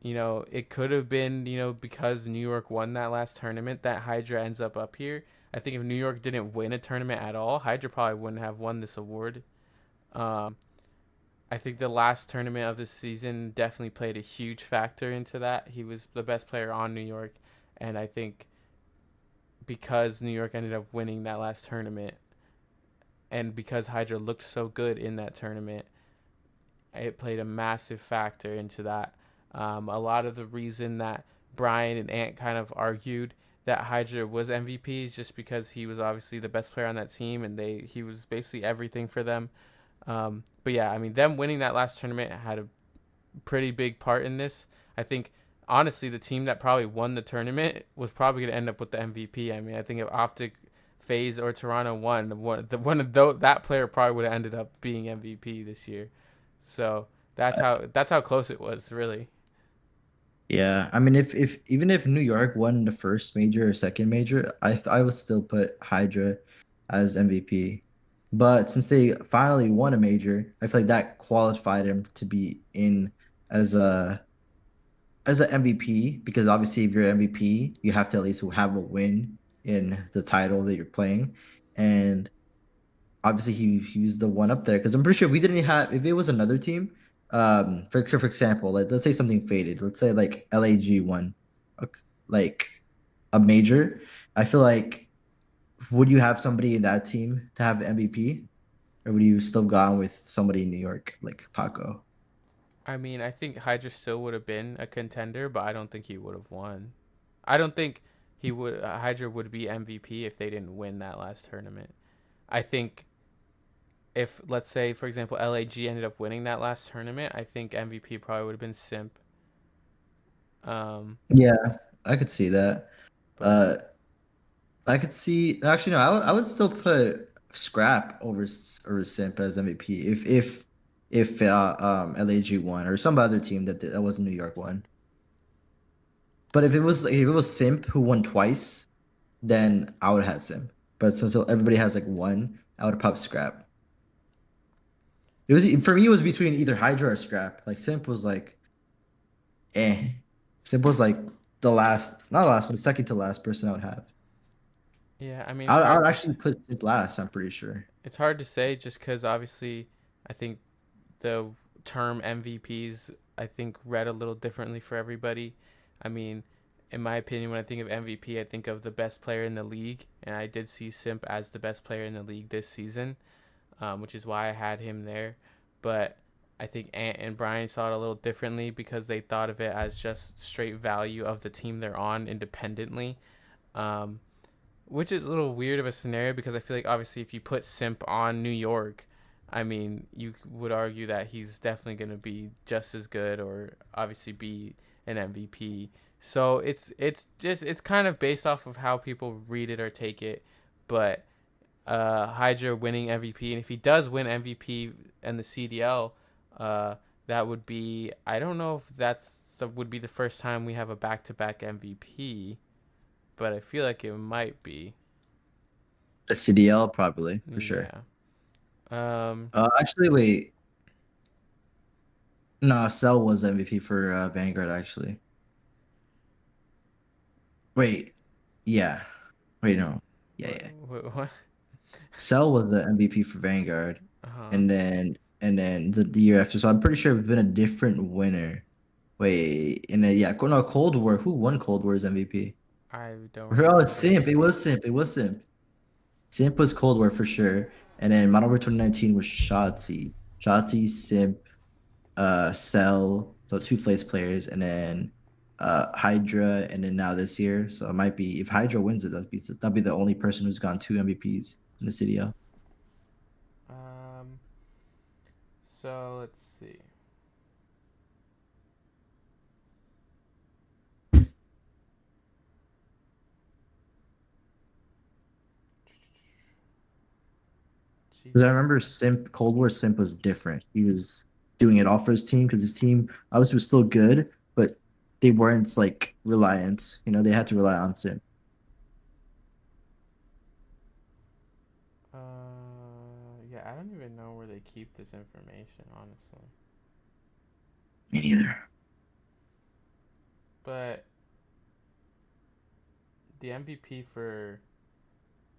it could have been, because New York won that last tournament that Hydra ends up here. I think if New York didn't win a tournament at all, Hydra probably wouldn't have won this award. I think the last tournament of the season definitely played a huge factor into that. He was the best player on New York, and I think because New York ended up winning that last tournament, and because Hydra looked so good in that tournament, it played a massive factor into that. A lot of the reason that Brian and Ant kind of argued that Hydra was MVP is just because he was obviously the best player on that team, and he was basically everything for them. But yeah, I mean, them winning that last tournament had a pretty big part in this. I think honestly, the team that probably won the tournament was probably going to end up with the MVP. I mean, I think if Optic, FaZe, or Toronto won, that player probably would have ended up being MVP this year. So that's how close it was, really. Yeah, I mean, if even if New York won the first major or second major, I would still put Hydra as MVP. But since they finally won a major, I feel like that qualified him to be in as a as an MVP because obviously if you're MVP, you have to at least have a win in the title that you're playing, and obviously he's the one up there because I'm pretty sure if we didn't have if it was another team, for example, like let's say something faded, let's say like LAG won, like a major, I feel like would you have somebody in that team to have MVP, or would you still go on with somebody in New York like Paco? I mean, I think Hydra still would have been a contender, but I don't think he would have won. I don't think Hydra would be MVP if they didn't win that last tournament. I think if, let's say, for example, LAG ended up winning that last tournament, I think MVP probably would have been Simp. Um, Yeah, I could see that. but Uh, I could see actually no, I would still put Scrap over Simp as MVP if LAG won or some other team that wasn't New York won. But if it was Simp who won twice, then I would have had Simp. But since everybody has like one, I would have popped Scrap. It was for me. It was between either Hydra or Scrap. Like Simp was like, eh. Simp was like the last, not the last one, second to last person I would have. yeah, I mean, I would actually put Simp last. I'm pretty sure. it's hard to say just because obviously I think the term MVPs I think read a little differently for everybody. I mean, in my opinion, when I think of MVP, I think of the best player in the league, and I did see Simp as the best player in the league this season, which is why I had him there. But I think Ant and Brian saw it a little differently because they thought of it as just straight value of the team they're on independently. Um, which is a little weird of a scenario because I feel like obviously if you put Simp on New York, I mean you would argue that he's definitely going to be just as good or obviously be an MVP. So it's kind of based off of how people read it or take it, but Hydra winning MVP, and if he does win MVP and the CDL, uh, that would be I don't know if would be the first time we have a back to back MVP, but I feel like it might be. The CDL probably for sure. Yeah. Um. Actually, wait. No, Cell was MVP for Vanguard actually. Wait, yeah. Wait, no. Yeah, What? yeah. What? Cell was the MVP for Vanguard, Uh huh. and then the year after. So I'm pretty sure it's been a different winner. Wait, and then yeah, no, Cold War. Who won Cold War's MVP? I don't Oh, it's remember. Simp. It was Simp. It was Simp. Simp was Cold War for sure. And then Modern Warfare 2019 was Shotzi. Shotzi, Simp, Cell, so two place players, and then Hydra, and then now this year. So it might be if Hydra wins it, that'd be the only person who's gone two MVPs in the CDL. Um. So let's see. Because I Jesus. remember Simp Cold War Simp was different. He was doing it all for his team because his team obviously was still good, but they weren't like reliant. They had to rely on Simp. Yeah. I don't even know where they keep this information, honestly. Me neither. But the MVP for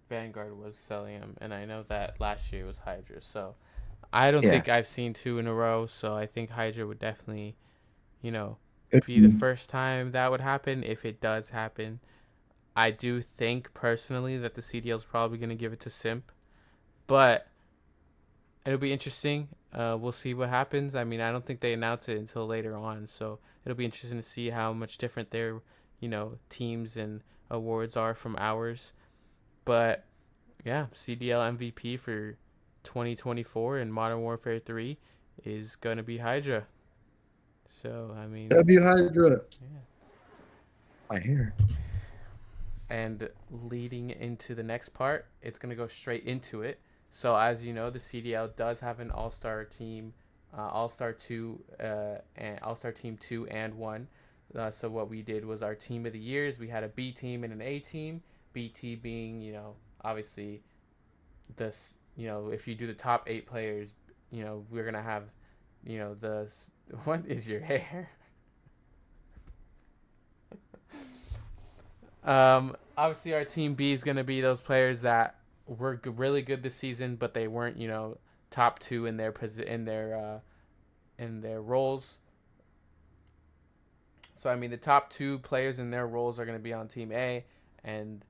Vanguard was Celium, and I know that last year was Hydra. So I don't Yeah. think I've seen two in a row. So I think Hydra would definitely, you know, Good for be the you. first time that would happen if it does happen. I do think personally that the CDL is probably going to give it to Simp, but it'll be interesting. We'll see what happens. I mean, I don't think they announce it until later on, so it'll be interesting to see how much different their, teams and awards are from ours. But yeah, CDL MVP for 2024 in Modern Warfare 3 is going to be Hydra. So, I mean, W Hydra. yeah. I hear. And leading into the next part, it's going to go straight into it. So, as you know, the CDL does have an all star team, all star 2, and all star team 2 and 1. So, what we did was our team of the years. We had a B team and an A team. BT being, obviously this, if you do the top 8 players, we're going to have, the. What is your hair? Obviously, our team B is going to be those players that were really good this season, but they weren't, top two in their in their roles. So I mean, the top two players in their roles are going to be on team A, and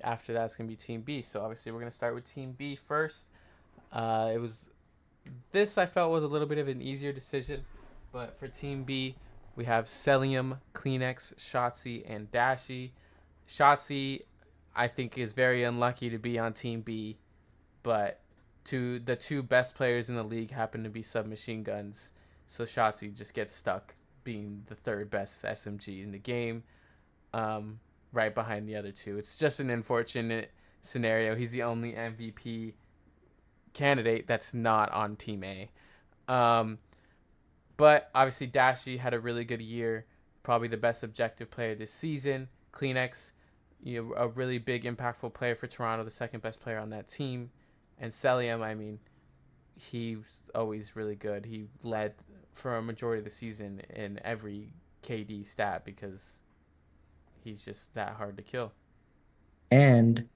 after that, it's going to be team B. So obviously, we're going to start with team B first. It was this I felt was a little bit of an easier decision, but for team B, we have Celium, Kleenex, Shotzi, and Dashi. Shotzi, I think, is very unlucky to be on Team B, but the two best players in the league happen to be submachine guns, so Shotzi just gets stuck being the third best SMG in the game, right behind the other two. It's just an unfortunate scenario. He's the only MVP candidate that's not on Team A. Um, but obviously, Dashi had a really good year, probably the best objective player this season. Kleenex, a really big, impactful player for Toronto, the second best player on that team. And Celium, I mean, he's always really good. He led for a majority of the season in every KD stat because he's just that hard to kill. And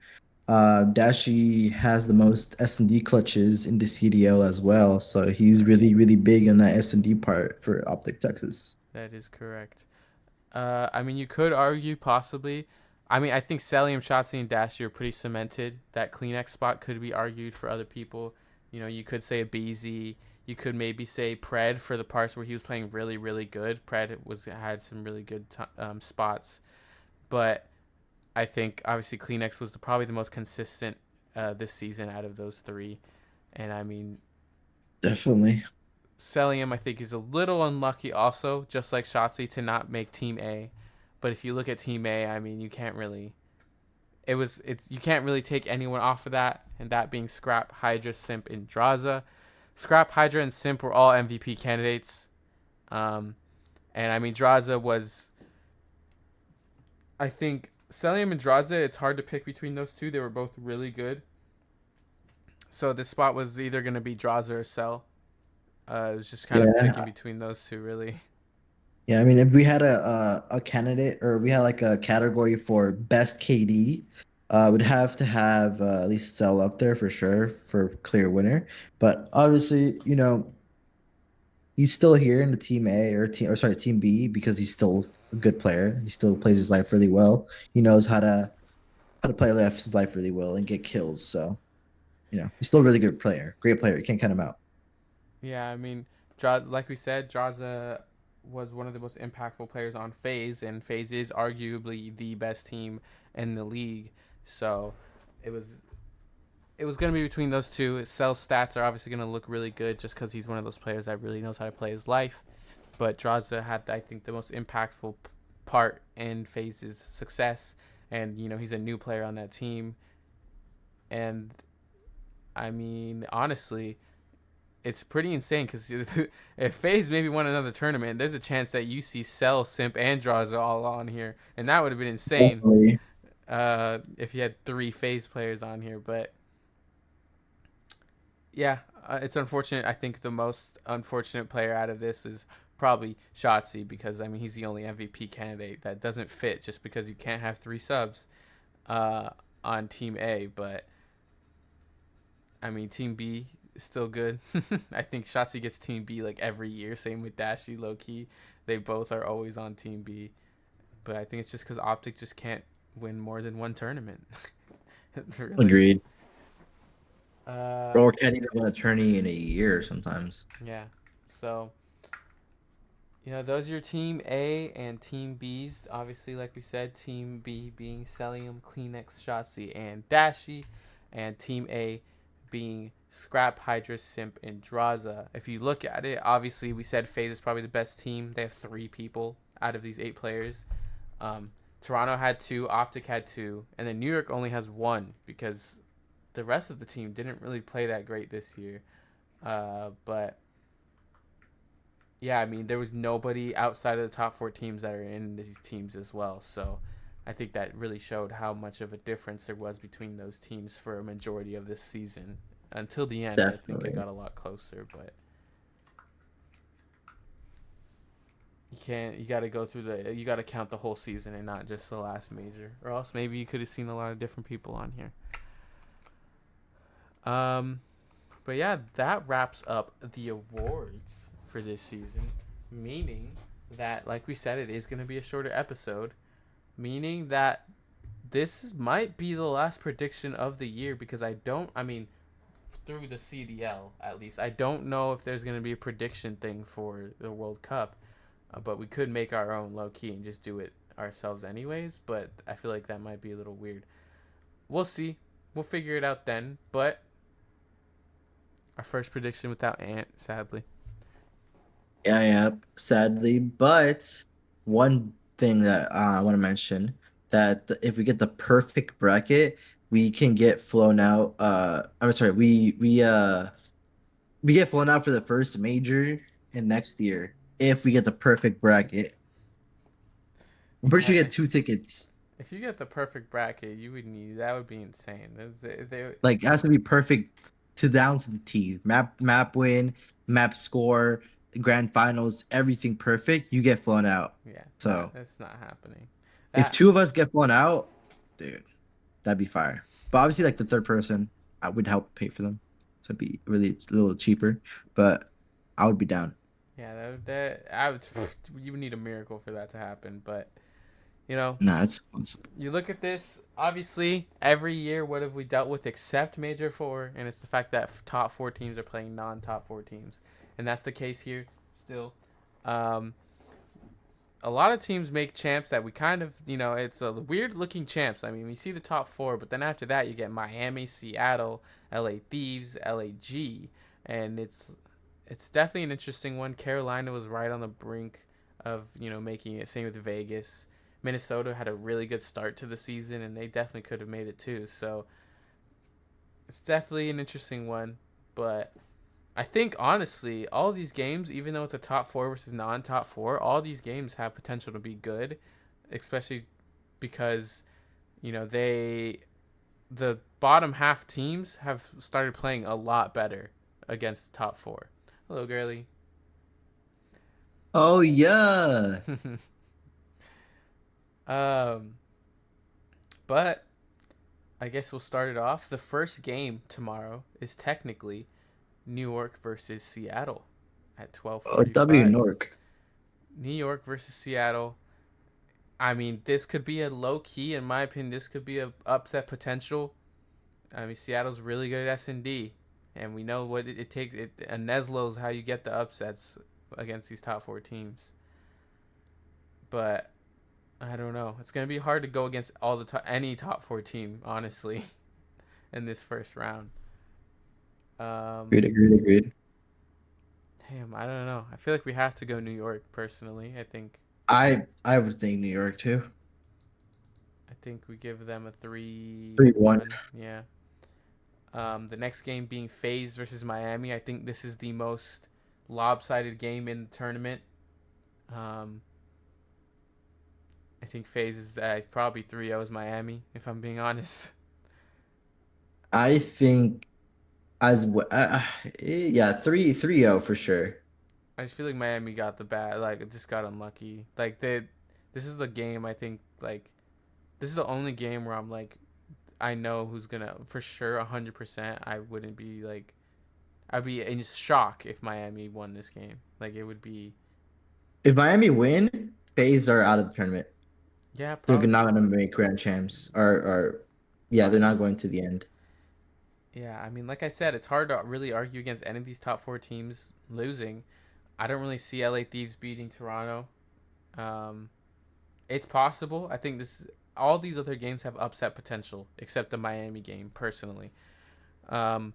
Dashi has the most S&D clutches in the CDL as well. So he's really, really big on that S&D part for Optic Texas. That is correct. I mean, you could argue possibly. I mean, I think Celium, Shotzi, and Dashi are pretty cemented. That Kleenex spot could be argued for other people. You know, you could say a BZ. You could maybe say Pred for the parts where he was playing really, really good. Pred was had some really good spots, but I think obviously Kleenex was probably the most consistent this season out of those three. And I mean, Definitely. Celium, I think, is a little unlucky also, just like Shotzi, to not make Team A. But if you look at Team A, I mean, you can't really. It's you can't really take anyone off of that, and that being Scrap, Hydra, Simp, and Draza. Scrap, Hydra, and Simp were all MVP candidates. Um, and I mean, Draza was. I think Celium and Draza, it's hard to pick between those two. They were both really good. So this spot was either going to be Draza or Cell. It was just kind of picking Yeah. between those two, really. Yeah, I mean, if we had a candidate or we had like a category for best KD, would have to have at least Cell up there for sure for clear winner. But obviously, he's still here in the team A or sorry, team B because he's still a good player. He still plays his life really well. He knows how to play his life really well and get kills. So, he's still a really good player. Great player. You can't count him out. Yeah, I mean, like we said, Draza was one of the most impactful players on FaZe, and FaZe is arguably the best team in the league. So it was it was going to be between those two. Cell's stats are obviously going to look really good just because he's one of those players that really knows how to play his life. But Draza had, I think, the most impactful part in FaZe's success, and he's a new player on that team. And I mean, honestly, it's pretty insane because if FaZe maybe won another tournament, there's a chance that you see Cell, Simp, and Draws all on here, and that would have been insane Definitely. if you had three FaZe players on here. But yeah, it's unfortunate. I think the most unfortunate player out of this is probably Shotzi because I mean he's the only MVP candidate that doesn't fit just because you can't have three subs uh, on Team A, but I mean, Team B is still good. I think Shotzi gets Team B like every year. Same with Dashi, low key. They both are always on Team B. But I think it's just because Optic just can't win more than one tournament. Agreed. Uh, Or can't even win a tourney in a year sometimes. yeah. So, those are your Team A and Team B's. Obviously, like we said, Team B being Celium, Kleenex, Shotzi, and Dashi. And Team A being Scrap, Hydra, Simp, and Draza. If you look at it, obviously we said FaZe is probably the best team. They have three people out of these eight players. Um, Toronto had two, Optic had two, and then New York only has one because the rest of the team didn't really play that great this year. But yeah, I mean there was nobody outside of the top four teams that are in these teams as well. So I think that really showed how much of a difference there was between those teams for a majority of this season. Until the end, I think it Definitely. got a lot closer, but you can't. You got to go through the. You got to count the whole season and not just the last major, or else maybe you could have seen a lot of different people on here. Um, but yeah, that wraps up the awards for this season, meaning that, like we said, it is going to be a shorter episode, meaning that this might be the last prediction of the year because I mean, through the CDL at least, I don't know if there's going to be a prediction thing for the World Cup, but we could make our own low key and just do it ourselves anyways, but I feel like that might be a little weird. We'll see. We'll figure it out then, but our first prediction without Ant, sadly. Yeah, yeah, sadly. But one thing that I want to mention that if we get the perfect bracket, we can get flown out. I'm sorry, we get flown out for the first major in next year if we get the perfect bracket. I'm pretty sure you Yeah, get two tickets. if you get the perfect bracket, you would need that would be insane. Like it has to be perfect to down to the T. Map win, map score, grand finals, everything perfect. You get flown out. yeah, that So that's not happening. if That two of us get flown out, dude, that'd be fire. But obviously, like the third person, I would help pay for them, so it'd be really a little cheaper. But I would be down. Yeah, that I would. You would need a miracle for that to happen, but you know, Nah, it's possible. you look at this. Obviously, every year, what have we dealt with except Major Four, and it's the fact that top four teams are playing non-top four teams, and that's the case here still. Um, a lot of teams make champs that we kind of, it's a weird looking champs. I mean, we see the top four, but then after that, you get Miami, Seattle, LA Thieves, LAG, and it's definitely an interesting one. Carolina was right on the brink of making it. Same with Vegas. Minnesota had a really good start to the season, and they definitely could have made it too. So it's definitely an interesting one, but I think honestly, all these games, even though it's a top four versus non-top four, all these games have potential to be good, especially because the bottom half teams have started playing a lot better against the top four. Hello, girly. Oh yeah. um, but I guess we'll start it off. The first game tomorrow is technically New York versus Seattle at Oh, W 12:45. Newark. New York versus Seattle. I mean, this could be a low key, in my opinion. This could be a upset potential. I mean, Seattle's really good at S&D, and we know what it takes. A Neslo's how you get the upsets against these top four teams. But I don't know. It's gonna be hard to go against any top four team, honestly, in this first round. Um, Agreed, agreed, agreed. Damn, I don't know. I feel like we have to go New York personally. I would think New York too. I think we give them a 3-1. 3-1. Yeah. The next game being FaZe versus Miami. I think this is the most lopsided game in the tournament. Um, I think FaZe is probably 3-0 is Miami, if I'm being honest. I think as well. Yeah, 3-0 for sure. I just feel like Miami got the bad, like, just got unlucky. This is the game I think, like, this is the only game where I'm like, I know who's gonna, for sure, 100%. I wouldn't be like, I'd be in shock if Miami won this game. Like, it would be, If Miami win, FaZe are out of the tournament. yeah, They're not probably. going to make grand champs. Or yeah, they're not Finals. going to the end. Yeah, I mean, like I said, it's hard to really argue against any of these top four teams losing. I don't really see LA Thieves beating Toronto. Um, it's possible. I think this all these other games have upset potential, except the Miami game, personally. Um,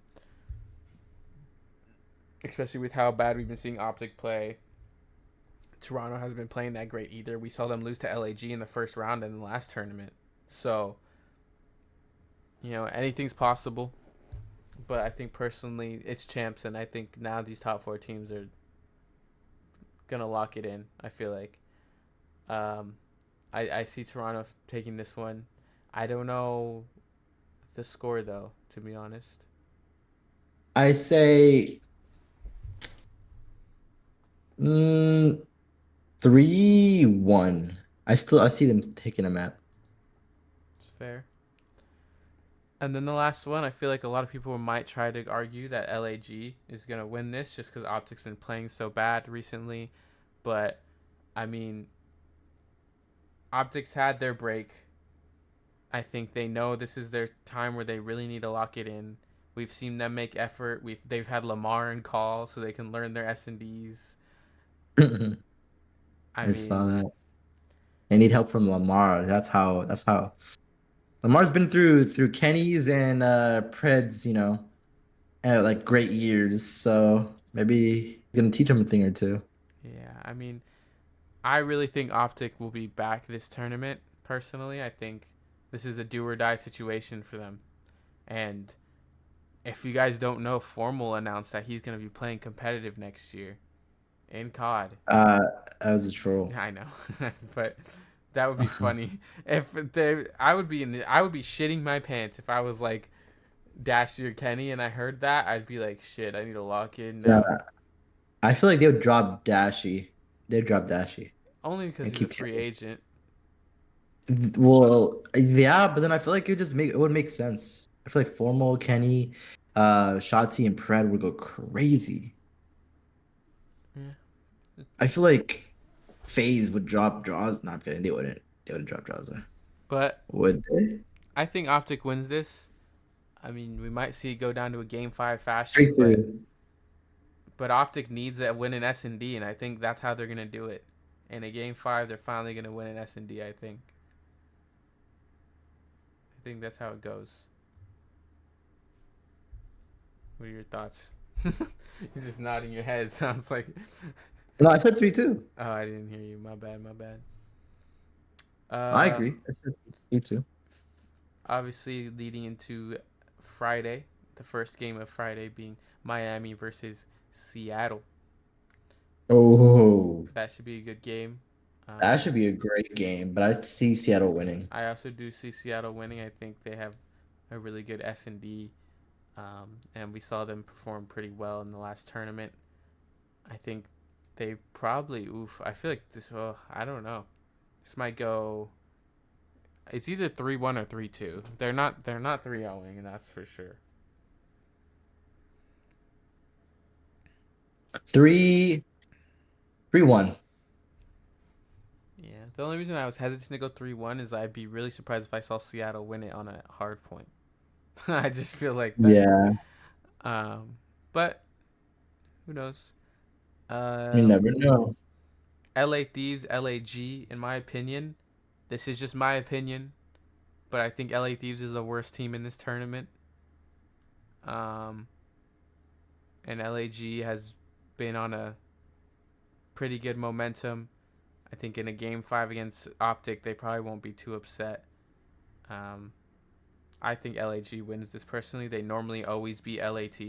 Especially with how bad we've been seeing Optic play. Toronto hasn't been playing that great either. We saw them lose to LAG in the first round in the last tournament. So, anything's possible. But I think personally, it's champs, and I think now these top four teams are gonna lock it in. I feel like. Um, I see Toronto taking this one. I don't know the score though, to be honest. I say 3-1. I see them taking a map. It's fair. And then the last one, I feel like a lot of people might try to argue that LAG is gonna win this just because Optic's been playing so bad recently. But I mean, Optics had their break. I think they know this is their time where they really need to lock it in. We've seen them make effort. They've had Lamar in call so they can learn their S&Ds. I I saw mean, that. They need help from Lamar. That's how Lamar's been through Kenny's and Pred's, like great years. So maybe he's gonna teach him a thing or two. yeah. I mean, I really think Optic will be back this tournament. Personally, I think this is a do or die situation for them. And if you guys don't know, Formal announced that he's going to be playing competitive next year in COD. Uh, that was a troll. I know, but that would be funny if they. I would be shitting my pants if I was like Dashy or Kenny and I heard that. I'd be like, shit, I need to lock in Yeah, now. I feel like they would drop Dashy. They'd drop Dashy Only because and he's a keep free Kenny. agent. Well, yeah, but then I feel like it would make sense. I feel like Formal, Kenny, Shotzi, and Pred would go crazy. Yeah. I feel like FaZe would drop draws. Not kidding. They wouldn't. They wouldn't drop draws there. But Would they? I think Optic wins this. I mean, we might see it go down to a game five fashion, Straight but through. Optic needs a win in S&D, and I think that's how they're gonna do it. In a game five, they're finally gonna win in S&D. I think that's how it goes. What are your thoughts? You're just nodding your head. Sounds like. No, I said 3-2. Oh, I didn't hear you. My bad. My bad. I Uh, agree. I said 3-2. Obviously leading into Friday, the first game of Friday being Miami versus Seattle. Oh, That should be a good game. that Um, should be a great game, but I see Seattle winning. I also do see Seattle winning. I think they have a really good S&D, and we saw them perform pretty well in the last tournament. I think they probably oof. I feel like this. Oh, I don't know. This might go. It's either 3-1 or 3-2. They're not 3-0ing, and that's for sure. 3-1. Yeah. The only reason I was hesitant to go 3-1 is I'd be really surprised if I saw Seattle win it on a hard point. I just feel like that. Yeah, Um, but who knows? you Uh, never know. LA Thieves, LAG, in my opinion. This is just my opinion, but I think LA Thieves is the worst team in this tournament. Um, and LAG has been on a pretty good momentum. I think in a game five against Optic, they probably won't be too upset. Um, I think LAG wins this personally. They normally always beat LAT.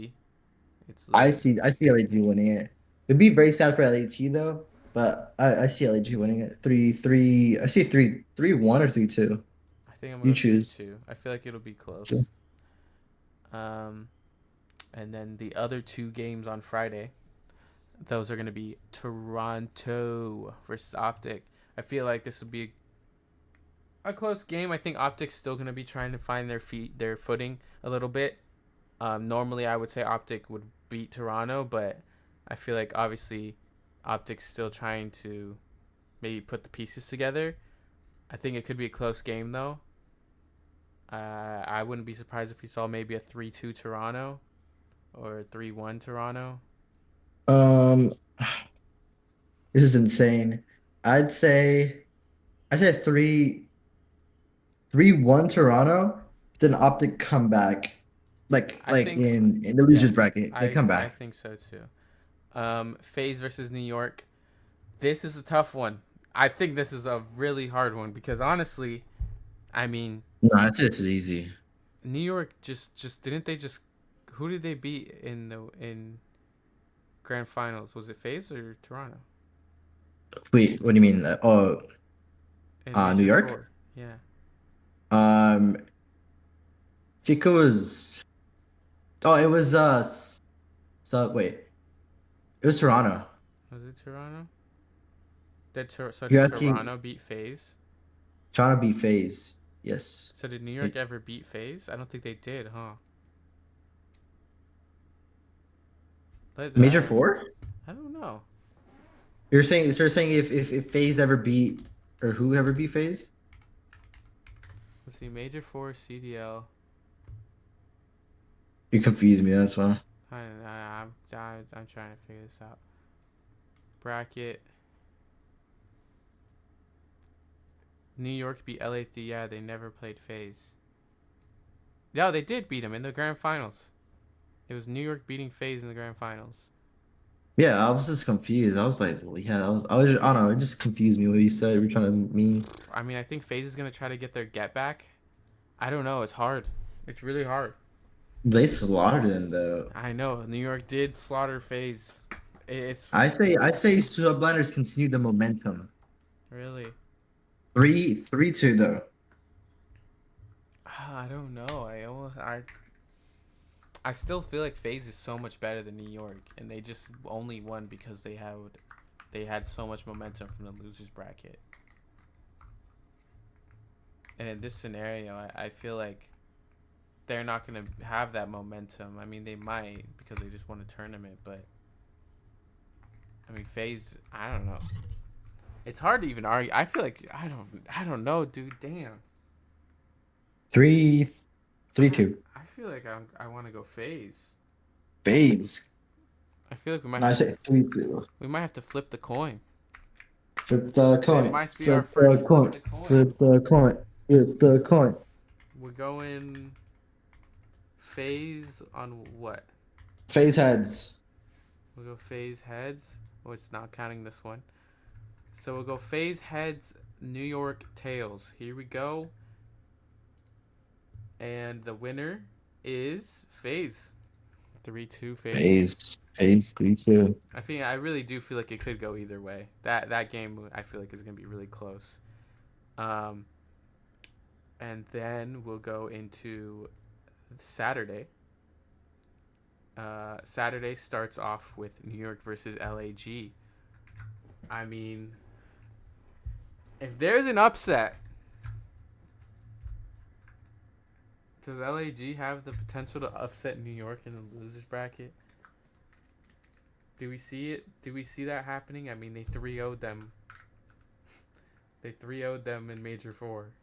It's I like see. I see LAG winning it. It'd be very sad for LAT though, but I see LAG winning it. 3-3. I see 3-1 or 3-2. I think I'm You gonna go three choose. two. I feel like it'll be Okay. close. Um, and then the other two games on Friday, those are gonna be Toronto versus Optic. I feel like this will be a close game. I think Optic's still gonna be trying to find their footing a little bit. Normally, I would say Optic would beat Toronto, but I feel like obviously Optic's still trying to maybe put the pieces together. I think it could be a close game though. I wouldn't be surprised if we saw maybe a 3-2 Toronto or a 3-1 Toronto. Um, this is insane. I'd say I said 3-1 Toronto, then Optic comeback. I Like think, in the yeah, losers bracket. They come I back. think so too. FaZe versus New York. This is a tough one. I think this is a really hard one because honestly, I mean, No, I'd say this is easy. New York just didn't they just who did they beat in grand finals? Was it FaZe or Toronto Wait, what do you mean? in New Major York? Four? Yeah, I think it was. Oh, it was so wait, it was Toronto. was it Toronto? You're Did asking Toronto beat FaZe? Toronto beat FaZe. Yes. So did New York It, ever beat FaZe? I don't think they did, huh? Major Four? I don't know. You're saying if FaZe ever beat or who ever beat FaZe? Let's see, Major Four CDL. You confused me, that's why. I'm trying to figure this out. Bracket. New York beat LA. Yeah, they never played FaZe. Yeah, they did beat them in the grand finals. It was New York beating FaZe in the grand finals. Yeah, I was just confused. I was like, well, yeah, I don't know, it just confused me what you said. We're trying to mean. I mean, I think FaZe is gonna try to get their get back. I don't know. It's hard. It's really hard. They slaughtered them though. I know New York did slaughter FaZe. It's I say Subliners continue the momentum. really. 3-2 though. I don't know. I still feel like FaZe is so much better than New York, and they just only won because they had so much momentum from the losers bracket. And in this scenario, I feel like they're not gonna have that momentum. I mean, they might because they just won a tournament, but I mean, FaZe. I don't know. It's hard to even argue. I feel like I don't know, dude. Damn. 3, three, I 2. I feel like I want to go FaZe. FaZe. I feel like No, I say 3-2. we might have to flip the coin. Flip the It coin. might be our Flip first the flip coin. the coin. Flip the coin. Flip the coin. We're going FaZe on what? FaZe heads. We'll go FaZe heads. Oh, it's not counting this one. So we'll go FaZe heads, New York tails. Here we go. And the winner is FaZe. 3-2 FaZe. FaZe. FaZe 3-2. I really do feel like it could go either way. That game I feel like is gonna be really close. Um, and then we'll go into Saturday. Saturday starts off with New York versus LAG. I mean, if there's an upset, does LAG have the potential to upset New York in the losers bracket? Do we see it? Do we see that happening? I mean, they 3-0'd them. They 3-0'd them in Major 4.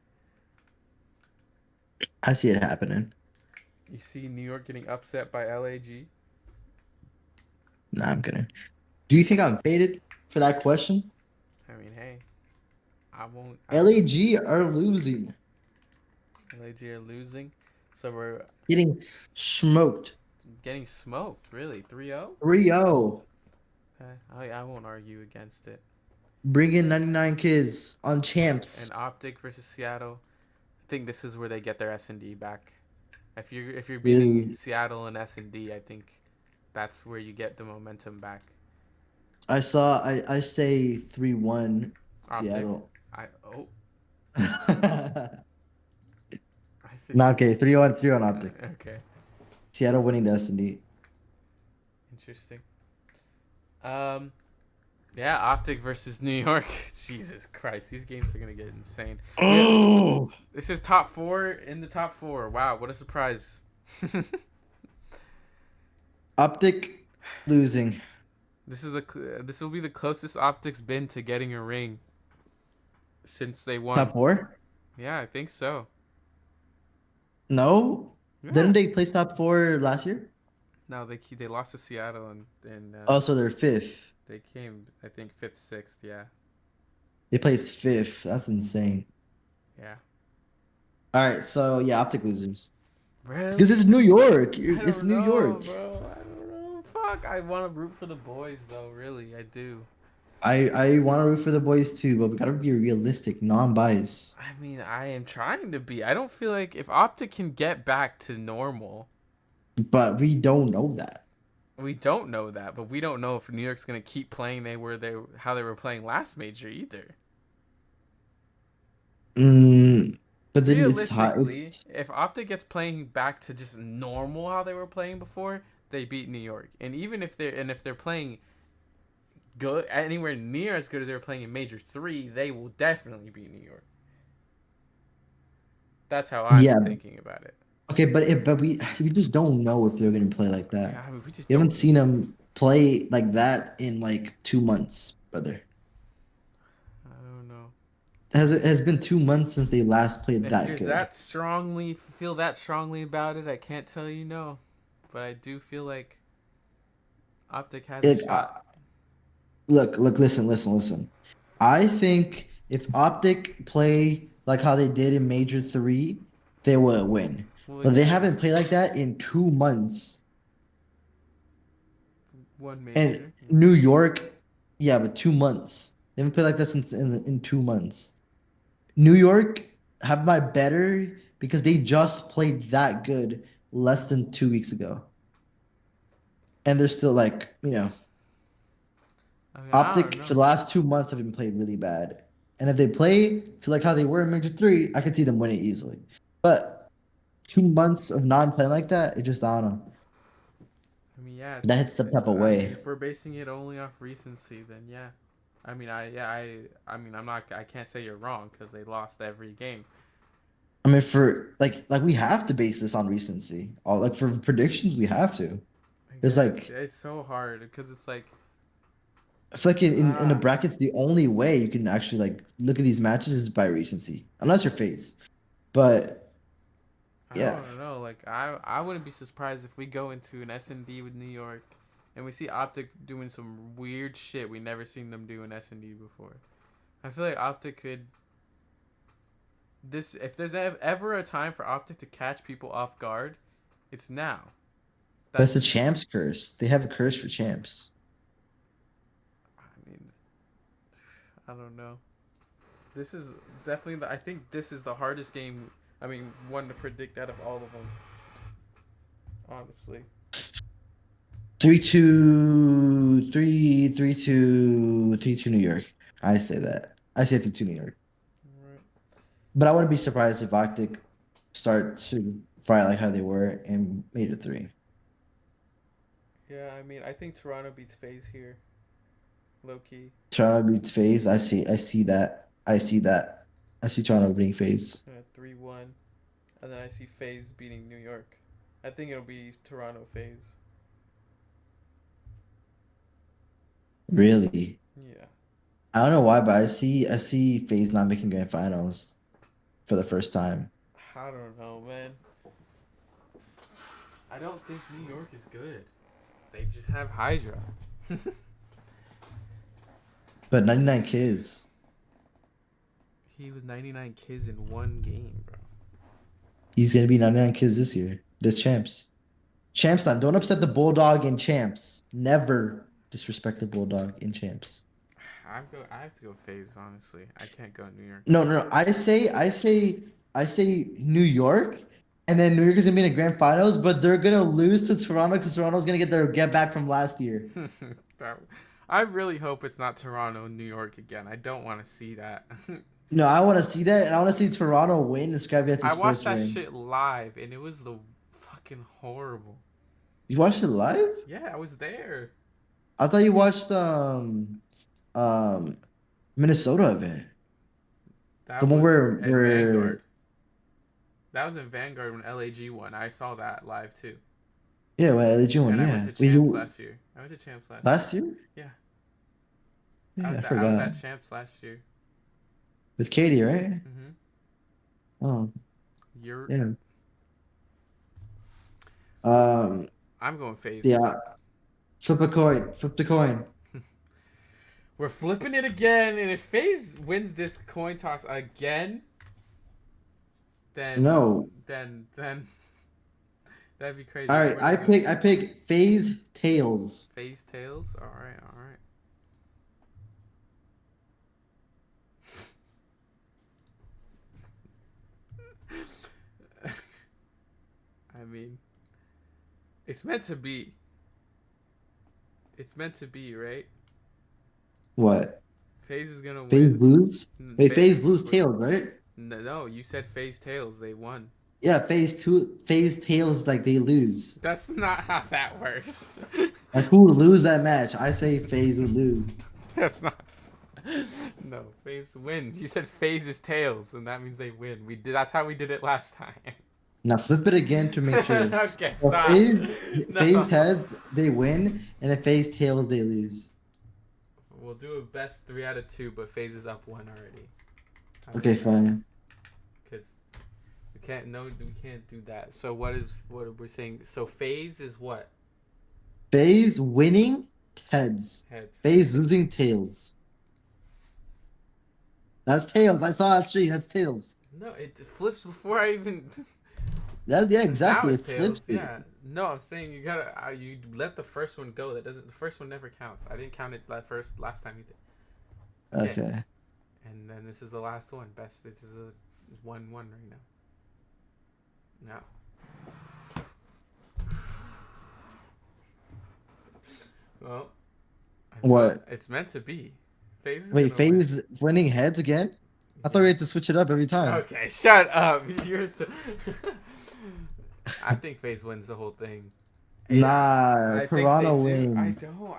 I see it happening. You see New York getting upset by LAG? Nah, I'm kidding. Do you think I'm faded for that question? I mean, hey, I won't. LAG are losing. LAG are losing, so we're Getting smoked. getting smoked. Really, 3-0. 3-0. I won't argue against it. Bring in 99 kids on And champs. Optic versus Seattle. I think this is where they get their S&D back. If you're beating Really? Seattle and S&D, I think that's where you get the momentum back. I say 3-1 Optic. Seattle. I oh Nah, I say okay, 3-1, 3-1 Optic. okay. Seattle winning the S&D. Interesting. Um, yeah, Optic versus New York. Jesus Christ, these games are gonna get insane. Yeah, Oh, this is top four in the top four. Wow, what a surprise! Optic losing. This will be the closest Optic's been to getting a ring since they Top won. four? Yeah, I think so. No. Didn't Yeah. they place top four last year? No, they lost to Seattle and Oh, so they're fifth. they came I think fifth, sixth. Yeah, They placed fifth. That's insane. yeah. All right, so yeah, Optic losers. Because it's Really? New York. I It's don't New know, York. bro. I don't know. Fuck. I want to root for the boys though. Really, I do. I want to root for the boys too, but we gotta be realistic, non-biased. I mean, I am trying to be. I don't feel like if Optic can get back to normal, But we don't know that. we don't know that, but we don't know if New York's gonna keep playing how they were playing last major either. Mm, but then it's hot. Realistically, It's if Optic gets playing back to just normal how they were playing before, they beat New York. And even if they're playing good anywhere near as good as they were playing in Major 3, they will definitely beat New York. That's how I'm yeah. thinking about it. Okay, but we just don't know if they're gonna play like that. I mean, we just We haven't don't. seen them play like that in like 2 months, brother. I don't know. It has been 2 months since they last played If that you're good. that strongly feel that strongly about it, I can't tell you no, but I do feel like Optic has a It, shot. look, listen. I think if Optic play like how they did in Major 3, they will win. Well, But they yeah, haven't played like that in 2 months. one And major. New York, yeah, but 2 months. They haven't played like that since in 2 months. New York have my better because they just played that good less than 2 weeks ago. And they're still like, I mean, I don't Optic for know. the last 2 months have been played really bad. And if they play to like how they were in Major 3, I could see them winning easily. But 2 months of non-playing like that, it just, I don't know. I mean, yeah, That hits some type of I mean, way. if we're basing it only off recency, then yeah. I mean, I mean, I can't say you're wrong because they lost every game. I mean, for like we have to base this on recency. All like for predictions, we have to. There's Yeah, like it's so hard because it's like I feel like in the Ah, brackets, the only way you can actually like look at these matches is by recency, unless you're phase. But I yeah, don't know. Like I wouldn't be surprised if we go into an S&D with New York, and we see Optic doing some weird shit we never seen them do in S&D before. I feel like Optic could this if there's ever a time for Optic to catch people off guard, it's now. but it's the That's champs curse. They have a curse for champs. I mean I don't know. This is definitely the. I think this is the hardest game. I mean, one to predict out of all of them. Honestly. 3-2, 3-2, 3-2 New York. I say that. I say 3-2 New York. Right. But I wouldn't be surprised if Octic start to fight like how they were and made it three. Yeah, I mean, I think Toronto beats FaZe here, low key, Toronto beats FaZe. I see that. I see that. I see Toronto beating FaZe. 3-1, and then I see FaZe beating New York. I think it'll be Toronto FaZe. Really. Yeah. I don't know why, but I see FaZe not making grand finals for the first time. I don't know, man. I don't think New York is good. They just have Hydra. But 99 Kids, He was 99 kids in one game, bro. he's gonna be 99 Kids this year. This champs. Champs time. Don't upset the Bulldog in champs. Never disrespect the Bulldog in champs. I have to go FaZe, honestly. I can't go New York. No, no, no. I say New York, and then New York is gonna be in the grand finals, but they're gonna lose to Toronto because Toronto's gonna get their get back from last year. That- I really hope it's not Toronto and New York again. I don't want to see that. No, I want to see that, and I want to see Toronto win and Scrap gets I his watched first that ring. shit live and it was the fucking horrible. You watched it live? Yeah, I was there. I thought you watched um Minnesota event, the That one was at where Vanguard. That was in Vanguard when LAG won. I saw that live too. yeah, well, the one, And I went yeah. to Wait, Champs you last year. I went to Champs last year. last year? Yeah, Yeah, I I was forgot. at Champs last year. With Katie, right? Mhm. Oh, You're. yeah. But Um, I'm going FaZe. yeah. Flip a coin. Flip the coin. We're flipping it again, and if FaZe wins this coin toss again, then No. then that'd be crazy. All Who right, are I they gonna pick I pick FaZe Tails. FaZe tails? All right, all right. I mean, it's meant to be. It's meant to be, right? What? FaZe is gonna FaZe win. lose? Wait, FaZe FaZe is lose Tails, right? no. You said FaZe tails. They won. Yeah, FaZe Tails like they lose. That's not how that works. Like who would lose that match? I say FaZe would lose. That's not. No, FaZe wins. You said FaZe is tails, and that means they win. We did. That's how we did it last time. Now flip it again to make sure. Okay, So stop. FaZe No. heads they win, and if FaZe tails they lose. We'll do a best 3 out of 2, but FaZe is up one already. How Okay, about that? fine. Because we can't. No, we can't do that. So what is what are we saying? So FaZe is what FaZe winning heads. heads. FaZe losing tails. That's tails. I saw that streak. That's tails. No, it flips before I even. That's yeah, Now exactly. It it's flips tails. it. Yeah. No, I'm saying you gotta. You let the first one go. That doesn't. The first one never counts. I didn't count it last time you did. Okay. Okay. And then this is the last one. Best. This is a 1-1 right now. Now. Well, What? it's meant to be. FaZe is Wait, gonna win. FaZe winning heads again? I thought we had to switch it up every time. Okay, shut up. You're so... I think FaZe wins the whole thing. Nah, I think they Toronto do. wins.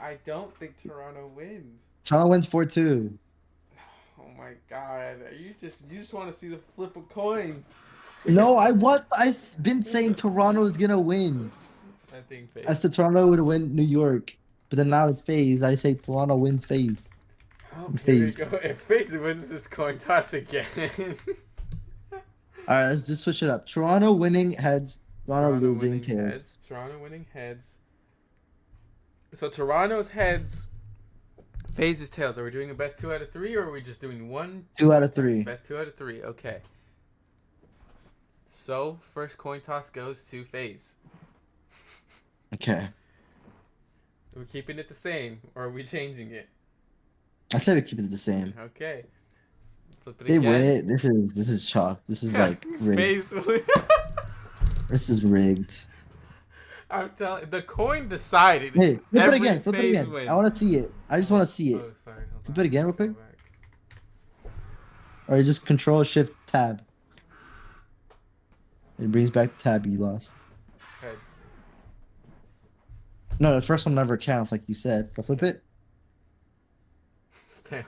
I don't think Toronto wins. Toronto wins 4-2. Oh my god. You just want to see the flip a coin. No, I've been saying Toronto is gonna win. I think I FaZe. said Toronto would win New York. But then now it's FaZe. I say Toronto wins FaZe. Oh, It's here we FaZe. go. If FaZe wins this coin toss again. All right, let's just switch it up. Toronto winning heads. Toronto Toronto losing winning tails. heads. Toronto winning heads. So Toronto's heads. FaZe's tails. Are we doing a best 2 out of 3, or are we just doing one? 2 out of 3. Best 2 out of 3. Okay. So first coin toss goes to FaZe. Okay. Are we keeping it the same, or are we changing it? I say we keep it the same. Okay. Flip it They win again. it. This is chalk. This is like rigged. FaZe. This is rigged. I'm telling. The coin decided. Hey, flip it Every again. Flip it FaZe again. I win. want to see it. I just want to see it. Oh, sorry. Hold Flip on. it again real Let's go quick. back. Or just Control Shift Tab. It brings back the tab you lost. Heads. No, the first one never counts, like you said. So flip it. Tails.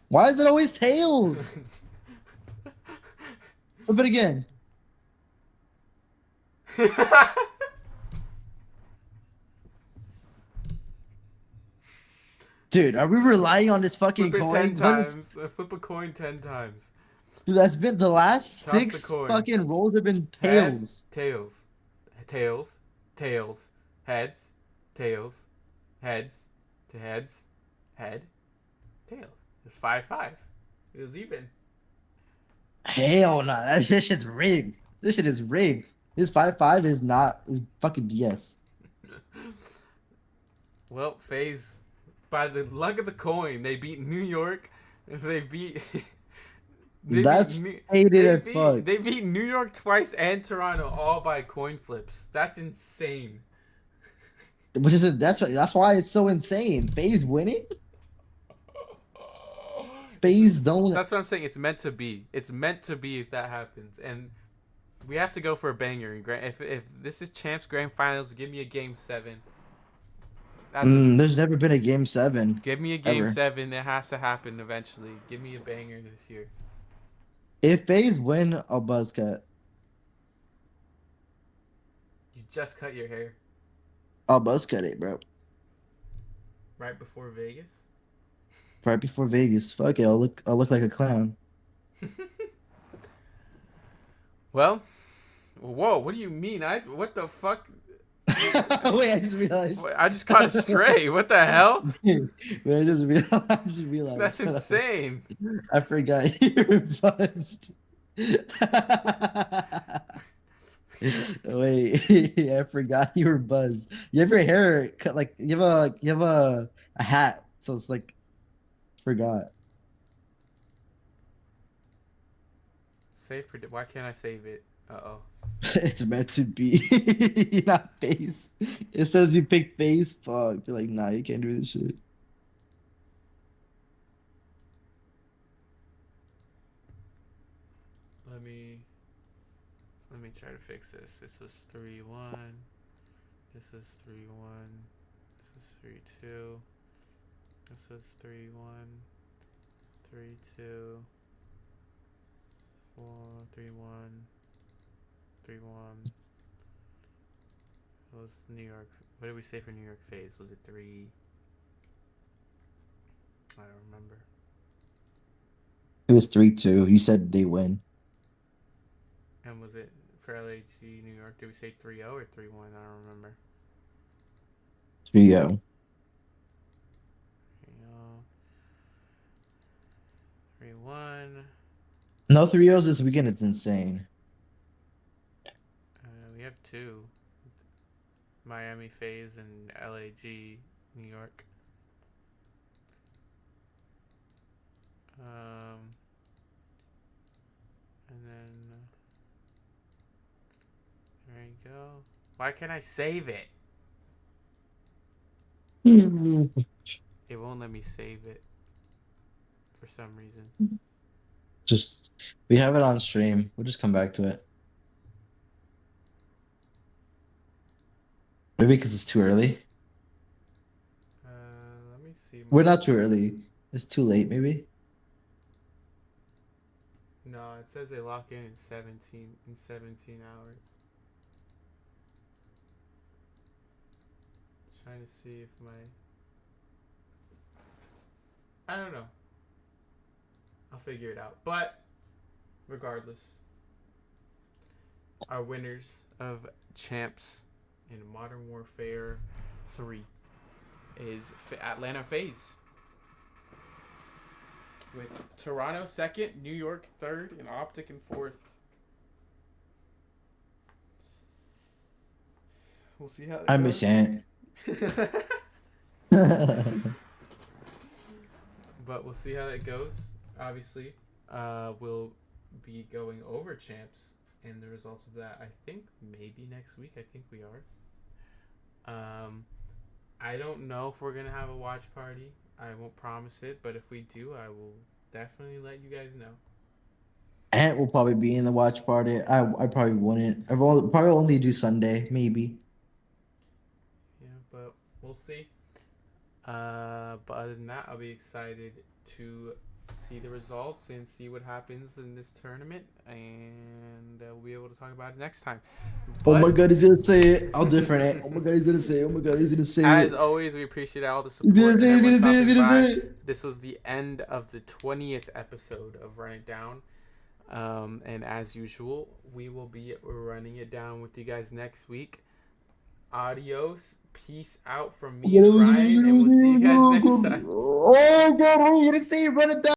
Why is it always tails? Flip it again. Dude, are we relying on this fucking Flip it 10 coin? times. Flip a coin 10 times. Dude, that's been the last Toss the 6 coin. fucking rolls have been Heads. tails. Tails. Tails. Tails. Heads. Tails. Heads. To heads. Head. Tails. It's 5-5. It was even. Hell no, that shit is rigged. This shit is rigged. This 5-5 is fucking BS. Well, FaZe, by the luck of the coin, they beat New York. They beat. That's hated as fuck. They beat New York twice and Toronto all by coin flips. That's insane. Which is that's why it's so insane. FaZe winning? FaZe don't. That's what I'm saying. It's meant to be. It's meant to be if that happens, and we have to go for a banger. If this is champs grand finals, give me a game 7. There's never been a game 7. Give me a game ever. 7. It has to happen eventually. Give me a banger this year. If FaZe win, I'll buzz cut. You just cut your hair I'll buzz cut it, bro. right before Vegas. Right before Vegas. Fuck it, I'll look like a clown. Well, whoa. What do you mean? What the fuck? Wait, I just realized. I just caught a stray. What the hell? Wait, I just realized. That's insane. I forgot you were buzzed. Wait, I forgot you were buzzed. You have your hair cut like you have a hat, so it's like forgot. Save predict. Why can't I save it? Uh-oh. It's meant to be. Not FaZe. It says you picked FaZe. Fuck. You're like, nah, you can't do this shit. Let me try to fix this. This was 3-1. This is 3-1. This is 3-2. This is 3-1. 3-2. 3-1. 3-1. It was New York. What did we say for New York FaZe? Was it 3? I don't remember. It was 3-2. You said they win. And was it for LAG New York? Did we say 3-0 or 3-1? I don't remember. 3-0. 3-1. No 3-0s this weekend. It's insane. We have 2. Miami FaZe and LAG New York. And then there you go. Why can't I save it? It won't let me save it for some reason. Just we have it on stream. We'll just come back to it. Maybe because it's too early. Let me see. We're not too early. It's too late, maybe. No, it says they lock in 17 hours. trying to see if my. I don't know. I'll figure it out. But regardless, our winners of champs in Modern Warfare 3 is Atlanta FaZe. With Toronto second, New York third, and Optic in fourth. We'll see how it I miss goes. Ant. But we'll see how that goes. Obviously, we'll be going over champs and the results of that. I think maybe next week. I think we are. I don't know if we're gonna have a watch party. I won't promise it, but if we do, I will definitely let you guys know. Ant will probably be in the watch party. I probably wouldn't. Probably only do Sunday, maybe. Yeah, but we'll see. But other than that, I'll be excited to see the results and see what happens in this tournament, and we'll be able to talk about it next time. Oh my But god, he's gonna say it. I'll different it. Oh my god, he's gonna say it. Oh my god, he's gonna say as it. always, we appreciate all the He's gonna support say and it, he's everyone gonna say it, he's stopping gonna by. say it. This was the end of the 20th episode of Run It Down. And as usual, we will be running it down with you guys next week. Adios. Peace out from me and Ryan, and we'll see you guys next time. Oh god, what are you gonna say? Run it down.